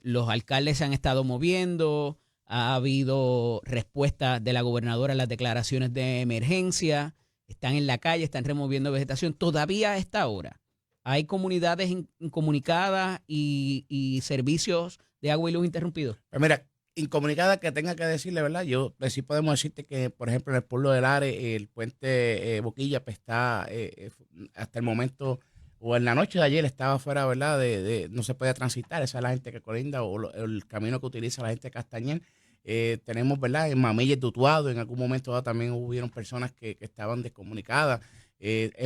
Speaker 1: Los alcaldes se han estado moviendo, ha habido respuestas de la gobernadora a las declaraciones de emergencia, están en la calle, están removiendo vegetación. Todavía a esta hora hay comunidades incomunicadas y servicios de agua y luz interrumpidos.
Speaker 3: Pues mira, incomunicada que tenga que decirle, ¿verdad? Yo sí podemos decirte que, por ejemplo, en el pueblo de Lares, el puente Boquilla pues está hasta el momento, o en la noche de ayer estaba fuera, ¿verdad? No se puede transitar, esa es la gente que colinda o el camino que utiliza la gente de Castañer. Tenemos, ¿verdad? En Mamillas de Utuado, en algún momento dado también hubieron personas que estaban descomunicadas.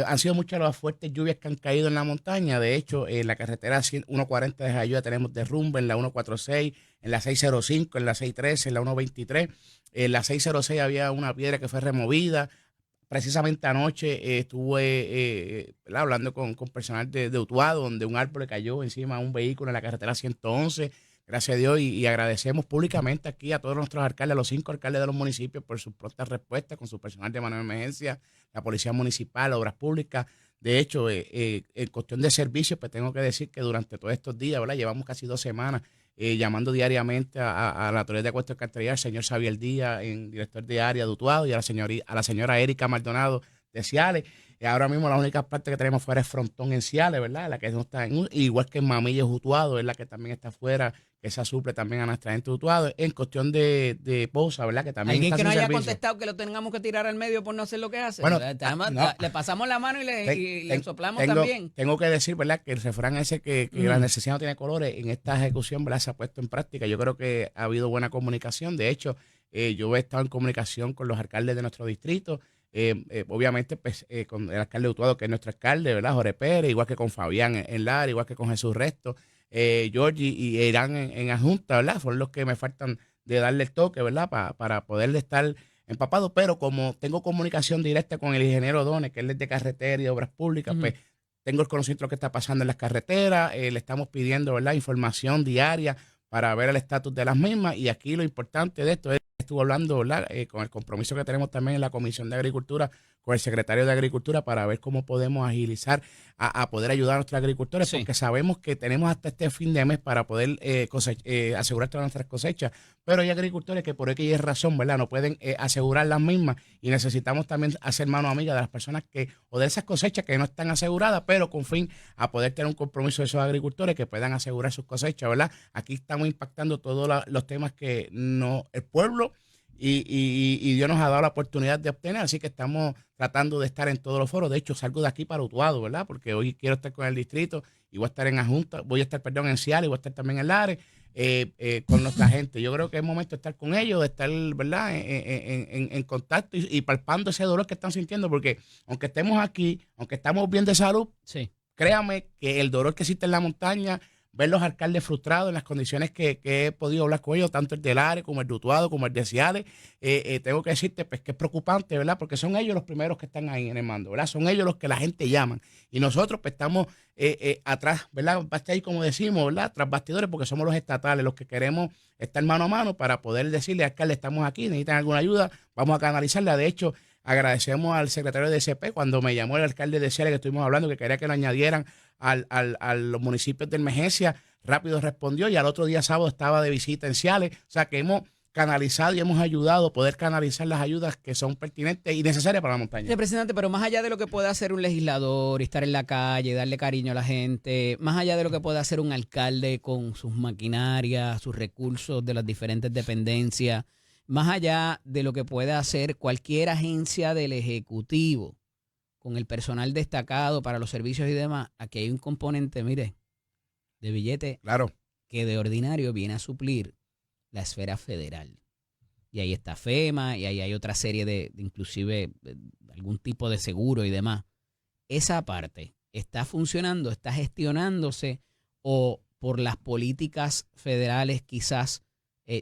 Speaker 3: Han sido muchas las fuertes lluvias que han caído en la montaña. De hecho, en la carretera 140 de Jayuya tenemos derrumbe, en la 146, en la 605, en la 613, en la 123. En la 606 había una piedra que fue removida. Precisamente anoche estuve hablando con personal de Utuado, donde un árbol le cayó encima de un vehículo en la carretera 111. Gracias a Dios y agradecemos públicamente aquí a todos nuestros alcaldes, a los 5 alcaldes de los municipios por sus prontas respuestas con su personal de manejo de emergencia, la Policía Municipal, Obras Públicas. De hecho, en cuestión de servicios, pues tengo que decir que durante todos estos días, ¿verdad? Llevamos casi 2 semanas llamando diariamente a la autoridad de Acuesto de Alcantarillado, al señor Xavier Díaz, director de área de Utuado, y a la señora Erika Maldonado de Ciales. Ahora mismo la única parte que tenemos fuera es Frontón en Ciales, ¿verdad? La que no está igual que en Mamillas Utuado, es la que también está fuera, que esa suple también a nuestra gente de Utuado. En cuestión de Poza, ¿verdad? Que también
Speaker 1: alguien
Speaker 3: está
Speaker 1: que no
Speaker 3: sin
Speaker 1: haya
Speaker 3: servicio.
Speaker 1: contestado que lo tengamos que tirar al medio por no hacer lo que hace.
Speaker 3: Bueno,
Speaker 1: no. Le pasamos la mano y le soplamos también.
Speaker 3: Tengo que decir, ¿verdad? Que el refrán ese que la necesidad no tiene colores, en esta ejecución, ¿verdad? Se ha puesto en práctica. Yo creo que ha habido buena comunicación. De hecho, yo he estado en comunicación con los alcaldes de nuestro distrito. Obviamente pues con el alcalde de Utuado, que es nuestro alcalde, ¿verdad? Jorge Pérez, igual que con Fabián en Lara, igual que con Jesús Resto, Georgie y Irán en adjunta, ¿verdad? Son los que me faltan de darle el toque, ¿verdad? Para poder estar empapado, pero como tengo comunicación directa con el ingeniero Dones, que él es de carretera y obras públicas, pues tengo el conocimiento de lo que está pasando en las carreteras, le estamos pidiendo, ¿verdad? Información diaria para ver el estatus de las mismas, y aquí lo importante de esto es, estuvo hablando, ¿verdad? Con el compromiso que tenemos también en la Comisión de Agricultura con el secretario de Agricultura para ver cómo podemos agilizar a poder ayudar a nuestros agricultores,
Speaker 1: Sí.
Speaker 3: porque sabemos que tenemos hasta este fin de mes para poder asegurar todas nuestras cosechas, pero hay agricultores que por X razón, ¿verdad?, no pueden asegurar las mismas, y necesitamos también hacer mano amiga de las personas o de esas cosechas que no están aseguradas, pero con fin a poder tener un compromiso de esos agricultores que puedan asegurar sus cosechas, ¿verdad? Aquí estamos impactando todos los temas que el pueblo y Dios nos ha dado la oportunidad de obtener, así que estamos tratando de estar en todos los foros. De hecho, salgo de aquí para Utuado, ¿verdad? Porque hoy quiero estar con el distrito y voy a estar en Adjunta, en Ciales, y voy a estar también en Lares con nuestra gente. Yo creo que es momento de estar con ellos, de estar, ¿verdad?, en contacto y palpando ese dolor que están sintiendo, porque aunque estemos aquí, aunque estamos bien de salud,
Speaker 1: Sí.
Speaker 3: créame que el dolor que existe en la montaña, ver los alcaldes frustrados en las condiciones que he podido hablar con ellos, tanto el de Lares como el de Utuado, como el de Ciales, tengo que decirte pues, que es preocupante, ¿verdad? Porque son ellos los primeros que están ahí en el mando, ¿verdad? Son ellos los que la gente llaman. Y nosotros pues estamos atrás, ¿verdad? Basta ahí, como decimos, ¿verdad? Tras bastidores, porque somos los estatales los que queremos estar mano a mano para poder decirle, alcalde, estamos aquí, necesitan alguna ayuda, vamos a canalizarla. De hecho, agradecemos al secretario de DCP cuando me llamó el alcalde de Ciales, que estuvimos hablando, que quería que lo añadieran a los municipios de emergencia. Rápido respondió y al otro día sábado estaba de visita en Ciales. O sea que hemos canalizado y hemos ayudado a poder canalizar las ayudas que son pertinentes y necesarias para la montaña.
Speaker 1: Representante, pero más allá de lo que puede hacer un legislador, estar en la calle, darle cariño a la gente, más allá de lo que puede hacer un alcalde con sus maquinarias, sus recursos de las diferentes dependencias, más allá de lo que puede hacer cualquier agencia del Ejecutivo con el personal destacado para los servicios y demás, aquí hay un componente, mire, de billete
Speaker 3: Claro.
Speaker 1: que de ordinario viene a suplir la esfera federal. Y ahí está FEMA, y ahí hay otra serie de inclusive algún tipo de seguro y demás. Esa parte está funcionando, está gestionándose, o por las políticas federales quizás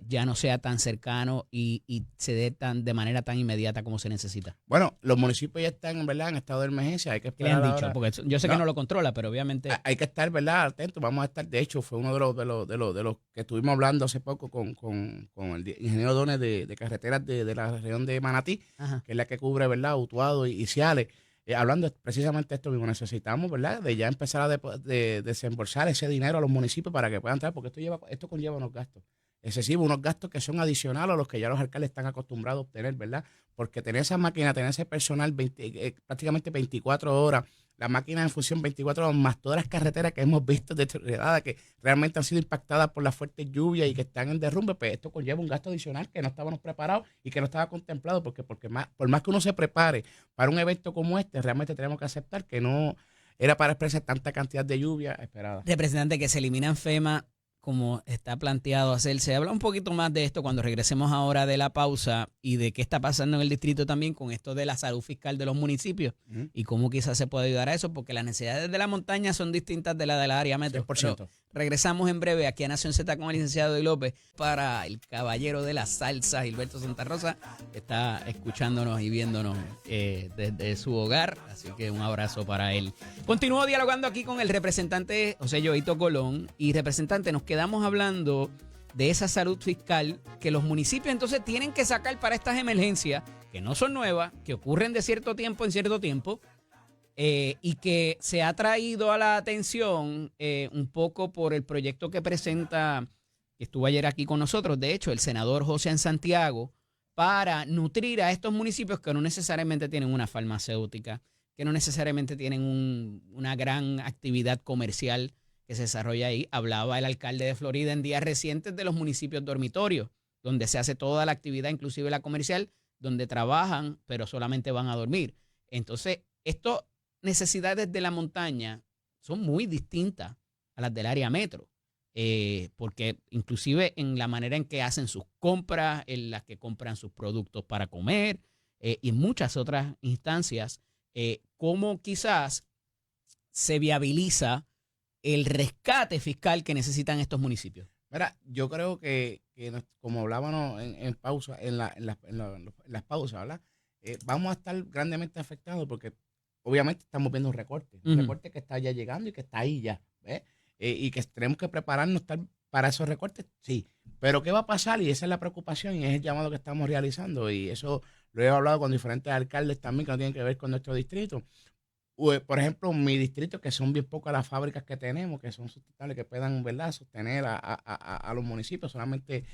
Speaker 1: ya no sea tan cercano y se dé de manera tan inmediata como se necesita.
Speaker 3: Bueno, los municipios ya están, ¿verdad?, en estado de emergencia. Hay que
Speaker 1: ¿Qué le
Speaker 3: esperar
Speaker 1: han dicho?
Speaker 3: ahora.
Speaker 1: Porque yo sé que no lo controla, pero obviamente...
Speaker 3: Hay que estar, ¿verdad?, atentos. Vamos a estar, de hecho, fue uno de los que estuvimos hablando hace poco con el ingeniero Dones de carreteras de la región de Manatí,
Speaker 1: Ajá.
Speaker 3: que es la que cubre, ¿verdad?, Utuado y Ciales. Hablando precisamente de esto mismo, necesitamos, ¿verdad?, de ya empezar a desembolsar ese dinero a los municipios para que puedan entrar, porque esto conlleva unos gastos excesivos, unos gastos que son adicionales a los que ya los alcaldes están acostumbrados a obtener, ¿verdad? Porque tener esa máquina, tener ese personal prácticamente 24 horas, la máquina en función 24 horas, más todas las carreteras que hemos visto deterioradas, que realmente han sido impactadas por las fuertes lluvias y que están en derrumbe, pues esto conlleva un gasto adicional que no estábamos preparados y que no estaba contemplado, porque por más que uno se prepare para un evento como este, realmente tenemos que aceptar que no era para expresar tanta cantidad de lluvia esperada.
Speaker 1: Representante, que se eliminan FEMA como está planteado hacerse. Habla un poquito más de esto cuando regresemos ahora de la pausa y de qué está pasando en el distrito también con esto de la salud fiscal de los municipios y cómo quizás se puede ayudar a eso, porque las necesidades de la montaña son distintas de las de la área metro.
Speaker 3: 100%.
Speaker 1: Pero regresamos en breve aquí a Nación Z con el licenciado Eddie López para el caballero de la salsa, Gilberto Santa Rosa, que está escuchándonos y viéndonos desde su hogar, así que un abrazo para él. Continúo dialogando aquí con el representante José Yoito Colón y representante, nos quedamos hablando de esa salud fiscal que los municipios entonces tienen que sacar para estas emergencias, que no son nuevas, que ocurren de cierto tiempo en cierto tiempo, y que se ha traído a la atención un poco por el proyecto que presenta, que estuvo ayer aquí con nosotros, de hecho, el senador José Santiago, para nutrir a estos municipios que no necesariamente tienen una farmacéutica, que no necesariamente tienen una gran actividad comercial que se desarrolla ahí. Hablaba el alcalde de Florida en días recientes de los municipios dormitorios, donde se hace toda la actividad, inclusive la comercial, donde trabajan, pero solamente van a dormir. Entonces, estas necesidades de la montaña son muy distintas a las del área metro, porque inclusive en la manera en que hacen sus compras, en las que compran sus productos para comer, y en muchas otras instancias, cómo quizás se viabiliza el rescate fiscal que necesitan estos municipios.
Speaker 3: Mira, yo creo que como hablábamos en pausa, en las pausas, ¿verdad? Vamos a estar grandemente afectados porque obviamente estamos viendo un recorte que está ya llegando y que está ahí ya, ¿ves? Y que tenemos que prepararnos para esos recortes, sí. Pero ¿qué va a pasar? Y esa es la preocupación y es el llamado que estamos realizando, y eso lo he hablado con diferentes alcaldes también que no tienen que ver con nuestro distrito. Por ejemplo, mi distrito, que son bien pocas las fábricas que tenemos, que son sustentables, que puedan, ¿verdad?, sostener a los municipios. Solamente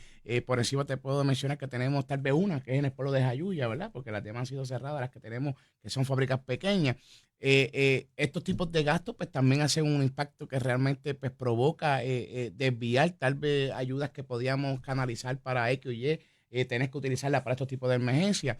Speaker 3: por encima te puedo mencionar que tenemos tal vez una, que es en el pueblo de Jayuya, ¿verdad?, porque las demás han sido cerradas, las que tenemos, que son fábricas pequeñas. Estos tipos de gastos pues también hacen un impacto que realmente pues provoca desviar tal vez ayudas que podíamos canalizar para X o Y, tenés que utilizarla para estos tipos de emergencias.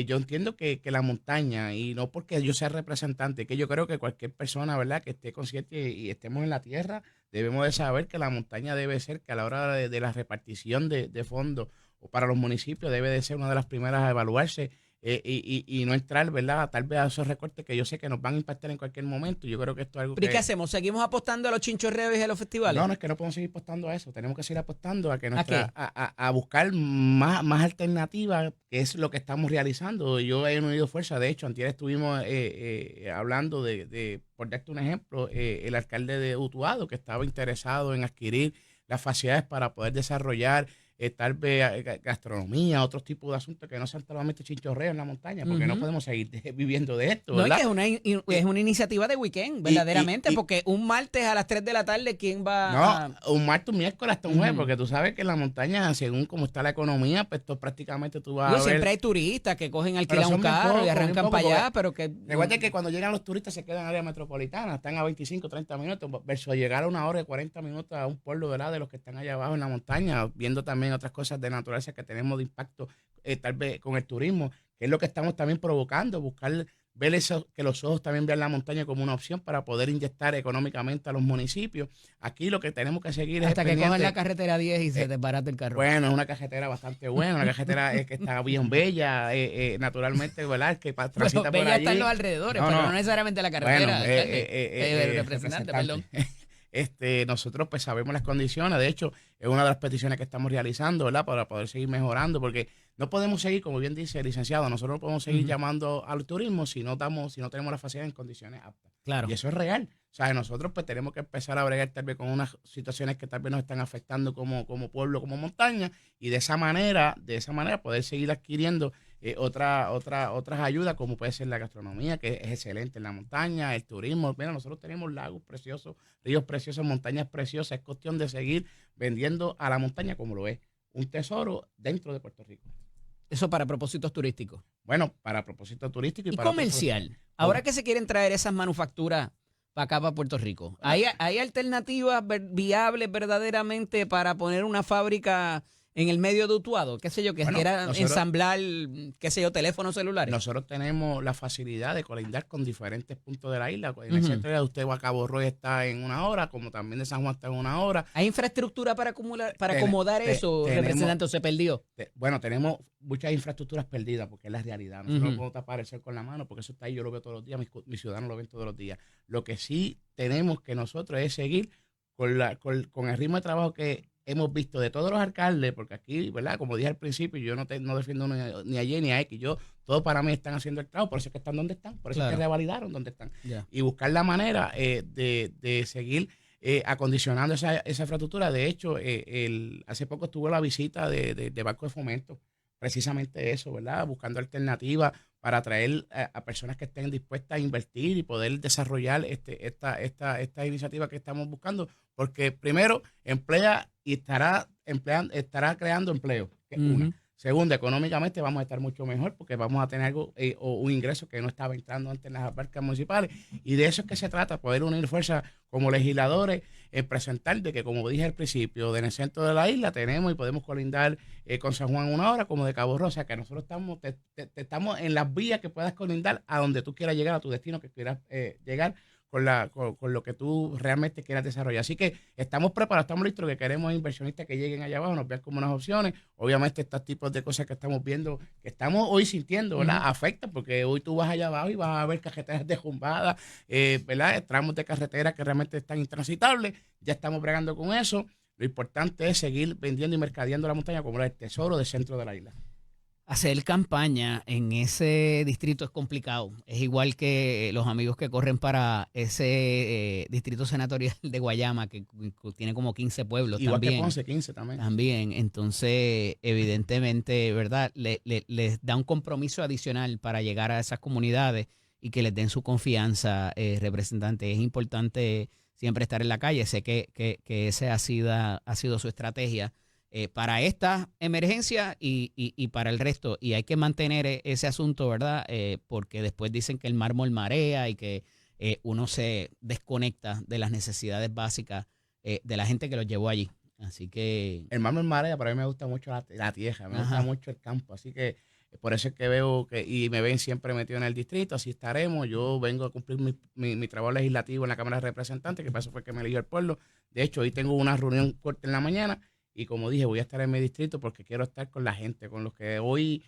Speaker 3: Yo entiendo que la montaña, y no porque yo sea representante, que yo creo que cualquier persona, ¿verdad?, que esté consciente y estemos en la tierra, debemos de saber que la montaña debe ser, que a la hora de la repartición de fondos o para los municipios debe de ser una de las primeras a evaluarse, y no entrar, ¿verdad?, tal vez a esos recortes que yo sé que nos van a impactar en cualquier momento. Yo creo que esto es algo
Speaker 1: ¿Pero y
Speaker 3: que...
Speaker 1: qué hacemos? ¿Seguimos apostando a los chinchorreos y a los festivales?
Speaker 3: No, no es que no podemos seguir apostando a eso. Tenemos que seguir apostando a que
Speaker 1: ¿A qué?
Speaker 3: a buscar más alternativas, que es lo que estamos realizando. Yo he unido fuerza. De hecho, antier estuvimos hablando por darte un ejemplo, el alcalde de Utuado, que estaba interesado en adquirir las facilidades para poder desarrollar tal vez gastronomía, otros tipos de asuntos que no sean solamente chinchorreos en la montaña, porque no podemos seguir viviendo de esto,
Speaker 1: No,
Speaker 3: ¿verdad?
Speaker 1: es que es una iniciativa de weekend, verdaderamente, porque un martes a las 3 de la tarde, ¿quién va a...?
Speaker 3: No, un martes, un miércoles hasta un jueves,
Speaker 1: Ujú.
Speaker 3: porque tú sabes que en la montaña, según cómo está la economía, pues prácticamente tú vas
Speaker 1: Digo,
Speaker 3: a ver...
Speaker 1: siempre hay turistas que cogen
Speaker 3: Pero
Speaker 1: alquilan un
Speaker 3: son bien
Speaker 1: carro y
Speaker 3: pocos,
Speaker 1: arrancan
Speaker 3: bien
Speaker 1: para
Speaker 3: pocos,
Speaker 1: allá, pero que...
Speaker 3: Recuerda que cuando llegan los turistas se quedan en área metropolitana, están a 25, 30 minutos, versus llegar a una hora y 40 minutos a un pueblo, ¿verdad?, de los que están allá abajo en la montaña, viendo también otras cosas de naturaleza que tenemos de impacto, tal vez con el turismo, que es lo que estamos también provocando, buscar ver eso, que los ojos también vean la montaña como una opción para poder inyectar económicamente a los municipios. Aquí lo que tenemos que seguir
Speaker 1: Hasta
Speaker 3: es
Speaker 1: que cogen
Speaker 3: pendiente.
Speaker 1: la carretera 10 y se desbarata el carro.
Speaker 3: Bueno, es una carretera bastante buena, una carretera que está bien bella, naturalmente, ¿verdad?, que transita
Speaker 1: Bueno,
Speaker 3: por
Speaker 1: bella
Speaker 3: allí.
Speaker 1: está en los alrededores,
Speaker 3: No,
Speaker 1: pero no
Speaker 3: no.
Speaker 1: necesariamente la carretera,
Speaker 3: Bueno,
Speaker 1: alcalde. Representante, perdón.
Speaker 3: Nosotros pues sabemos las condiciones. De hecho, es una de las peticiones que estamos realizando, ¿verdad?, para poder seguir mejorando, porque no podemos seguir, como bien dice el licenciado, nosotros no podemos seguir llamando al turismo si no tenemos la facilidad en condiciones aptas.
Speaker 1: Claro.
Speaker 3: Y eso es real. O sea, nosotros pues tenemos que empezar a bregar tal vez con unas situaciones que tal vez nos están afectando como pueblo, como montaña, y de esa manera poder seguir adquiriendo otras ayudas, como puede ser la gastronomía, que es excelente en la montaña, el turismo. Mira, nosotros tenemos lagos preciosos, ríos preciosos, montañas preciosas. Es cuestión de seguir vendiendo a la montaña como lo es un tesoro dentro de Puerto Rico.
Speaker 1: Eso para propósitos turísticos.
Speaker 3: Bueno, para propósito turístico y
Speaker 1: Y
Speaker 3: para
Speaker 1: comercial. Ahora que se quieren traer esas manufacturas para acá, para Puerto Rico, ¿hay alternativas viables verdaderamente para poner una fábrica en el medio de Utuado? ¿Qué sé yo? Que
Speaker 3: Bueno,
Speaker 1: quiera
Speaker 3: nosotros-
Speaker 1: ensamblar, qué sé yo, teléfonos celulares.
Speaker 3: Nosotros tenemos la facilidad de colindar con diferentes puntos de la isla. En el centro de usted, Cabo Roy está en 1 hora, como también de San Juan está en 1 hora.
Speaker 1: ¿Hay infraestructura para acomodar eso,
Speaker 3: tenemos-
Speaker 1: representante, o se perdió?
Speaker 3: Bueno, tenemos muchas infraestructuras perdidas, porque es la realidad. Nosotros no podemos tapar el sol con la mano, porque eso está ahí, yo lo veo todos los días, mis ciudadanos lo ven todos los días. Lo que sí tenemos que nosotros es seguir con el ritmo de trabajo que hemos visto de todos los alcaldes, porque aquí, ¿verdad?, como dije al principio, yo no defiendo ni a Y ni a X, todos para mí están haciendo el trabajo, por eso es que están donde están, por eso es que
Speaker 1: Claro.
Speaker 3: revalidaron donde están.
Speaker 1: Ya.
Speaker 3: Y buscar la manera de seguir acondicionando esa infraestructura. De hecho, hace poco estuvo la visita de Banco de Fomento, precisamente eso, ¿verdad?, buscando alternativas para atraer a personas que estén dispuestas a invertir y poder desarrollar esta iniciativa que estamos buscando, porque primero emplea y estará creando empleo, que es una. Segundo, económicamente vamos a estar mucho mejor porque vamos a tener algo o un ingreso que no estaba entrando antes en las arcas municipales, y de eso es que se trata, poder unir fuerzas como legisladores, presentar de que, como dije al principio, en el centro de la isla tenemos y podemos colindar con San Juan 1 hora, como de Cabo Rosa, que nosotros estamos en las vías que puedas colindar a donde tú quieras llegar, a tu destino que quieras llegar, con lo que tú realmente quieras desarrollar. Así que estamos preparados, estamos listos. Lo que queremos es inversionistas que lleguen allá abajo, nos vean como unas opciones. Obviamente estos tipos de cosas que estamos viendo, que estamos hoy sintiendo, ¿verdad?, afectan, porque hoy tú vas allá abajo y vas a ver carreteras derrumbadas, ¿verdad?, tramos de carretera que realmente están intransitables. Ya estamos bregando con eso. Lo importante es seguir vendiendo y mercadeando la montaña como el tesoro del centro de la isla.
Speaker 1: Hacer campaña en ese distrito es complicado. Es igual que los amigos que corren para ese distrito senatorial de Guayama, que tiene como 15 pueblos
Speaker 3: Igual
Speaker 1: también.
Speaker 3: que Ponce, 15 también.
Speaker 1: También, entonces, evidentemente, ¿verdad? Les da un compromiso adicional para llegar a esas comunidades y que les den su confianza, representante. Es importante siempre estar en la calle. Sé que esa ha sido su estrategia para esta emergencia y para el resto. Y hay que mantener ese asunto, ¿verdad? Porque después dicen que el mármol marea y que uno se desconecta de las necesidades básicas de la gente que los llevó allí. Así que...
Speaker 3: El mármol marea, pero a mí me gusta mucho la tierra, me gusta mucho el campo. Así que por eso es que veo y me ven siempre metido en el distrito, así estaremos. Yo vengo a cumplir mi trabajo legislativo en la Cámara de Representantes, que pasó fue que me eligió el pueblo. De hecho, hoy tengo una reunión corta en la mañana. Y como dije, voy a estar en mi distrito porque quiero estar con la gente, con los que hoy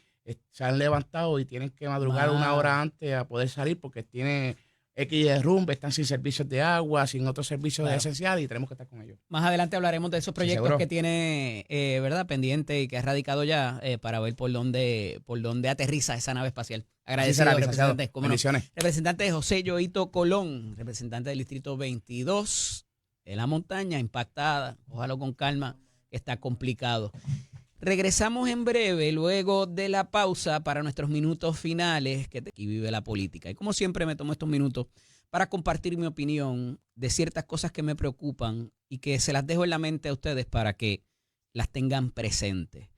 Speaker 3: se han levantado y tienen que madrugar una hora antes a poder salir porque tiene X derrumbe, están sin servicios de agua, sin otros servicios esenciales y tenemos que estar con ellos.
Speaker 1: Más adelante hablaremos de esos proyectos que tiene, ¿verdad? Pendiente y que ha radicado ya para ver por dónde aterriza esa nave espacial. Agradecido, representante.
Speaker 3: Bendiciones.
Speaker 1: Representante José Yoito Colón, representante del Distrito 22 de la montaña, impactada. Ojalá con calma. Está complicado. Regresamos en breve, luego de la pausa, para nuestros minutos finales, que aquí vive la política. Y como siempre me tomo estos minutos para compartir mi opinión de ciertas cosas que me preocupan y que se las dejo en la mente a ustedes para que las tengan presentes.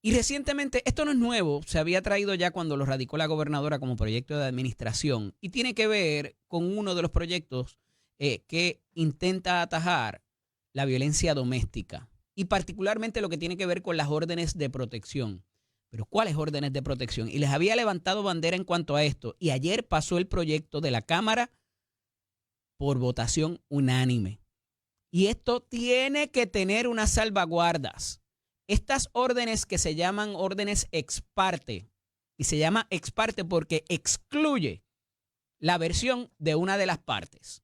Speaker 1: Y recientemente, esto no es nuevo, se había traído ya cuando lo radicó la gobernadora como proyecto de administración y tiene que ver con uno de los proyectos que intenta atajar la violencia doméstica. Y particularmente lo que tiene que ver con las órdenes de protección. Pero ¿cuáles órdenes de protección? Y les había levantado bandera en cuanto a esto. Y ayer pasó el proyecto de la Cámara por votación unánime. Y esto tiene que tener unas salvaguardas. Estas órdenes que se llaman órdenes ex parte. Y se llama ex parte porque excluye la versión de una de las partes.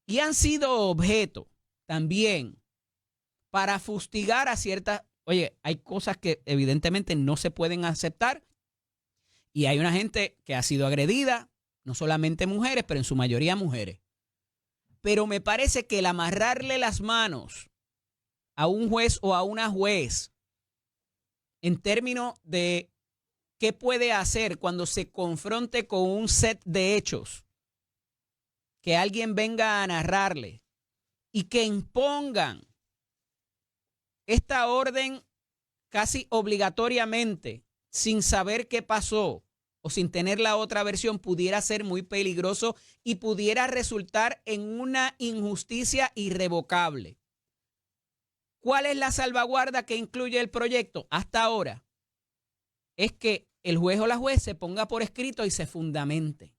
Speaker 1: Y han sido objeto también para fustigar a ciertas... Oye, hay cosas que evidentemente no se pueden aceptar y hay una gente que ha sido agredida, no solamente mujeres, pero en su mayoría mujeres. Pero me parece que el amarrarle las manos a un juez o a una juez en términos de qué puede hacer cuando se confronte con un set de hechos, que alguien venga a narrarle y que impongan esta orden casi obligatoriamente, sin saber qué pasó o sin tener la otra versión, pudiera ser muy peligroso y pudiera resultar en una injusticia irrevocable. ¿Cuál es la salvaguarda que incluye el proyecto? Hasta ahora es que el juez o la juez se ponga por escrito y se fundamente,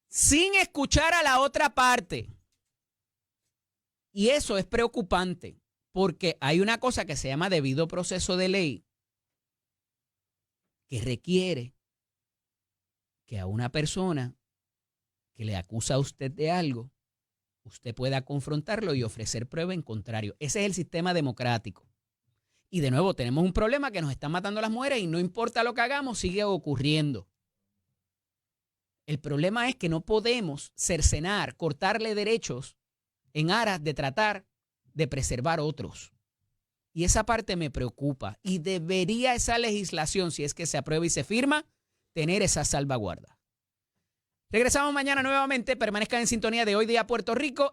Speaker 1: sin escuchar a la otra parte. Y eso es preocupante. Porque hay una cosa que se llama debido proceso de ley que requiere que a una persona que le acusa a usted de algo, usted pueda confrontarlo y ofrecer prueba en contrario. Ese es el sistema democrático. Y de nuevo tenemos un problema que nos están matando las mujeres y no importa lo que hagamos, sigue ocurriendo. El problema es que no podemos cercenar, cortarle derechos en aras de tratar de preservar otros. Y esa parte me preocupa. Y debería esa legislación, si es que se aprueba y se firma, tener esa salvaguarda. Regresamos mañana nuevamente. Permanezcan en sintonía de Hoy Día Puerto Rico.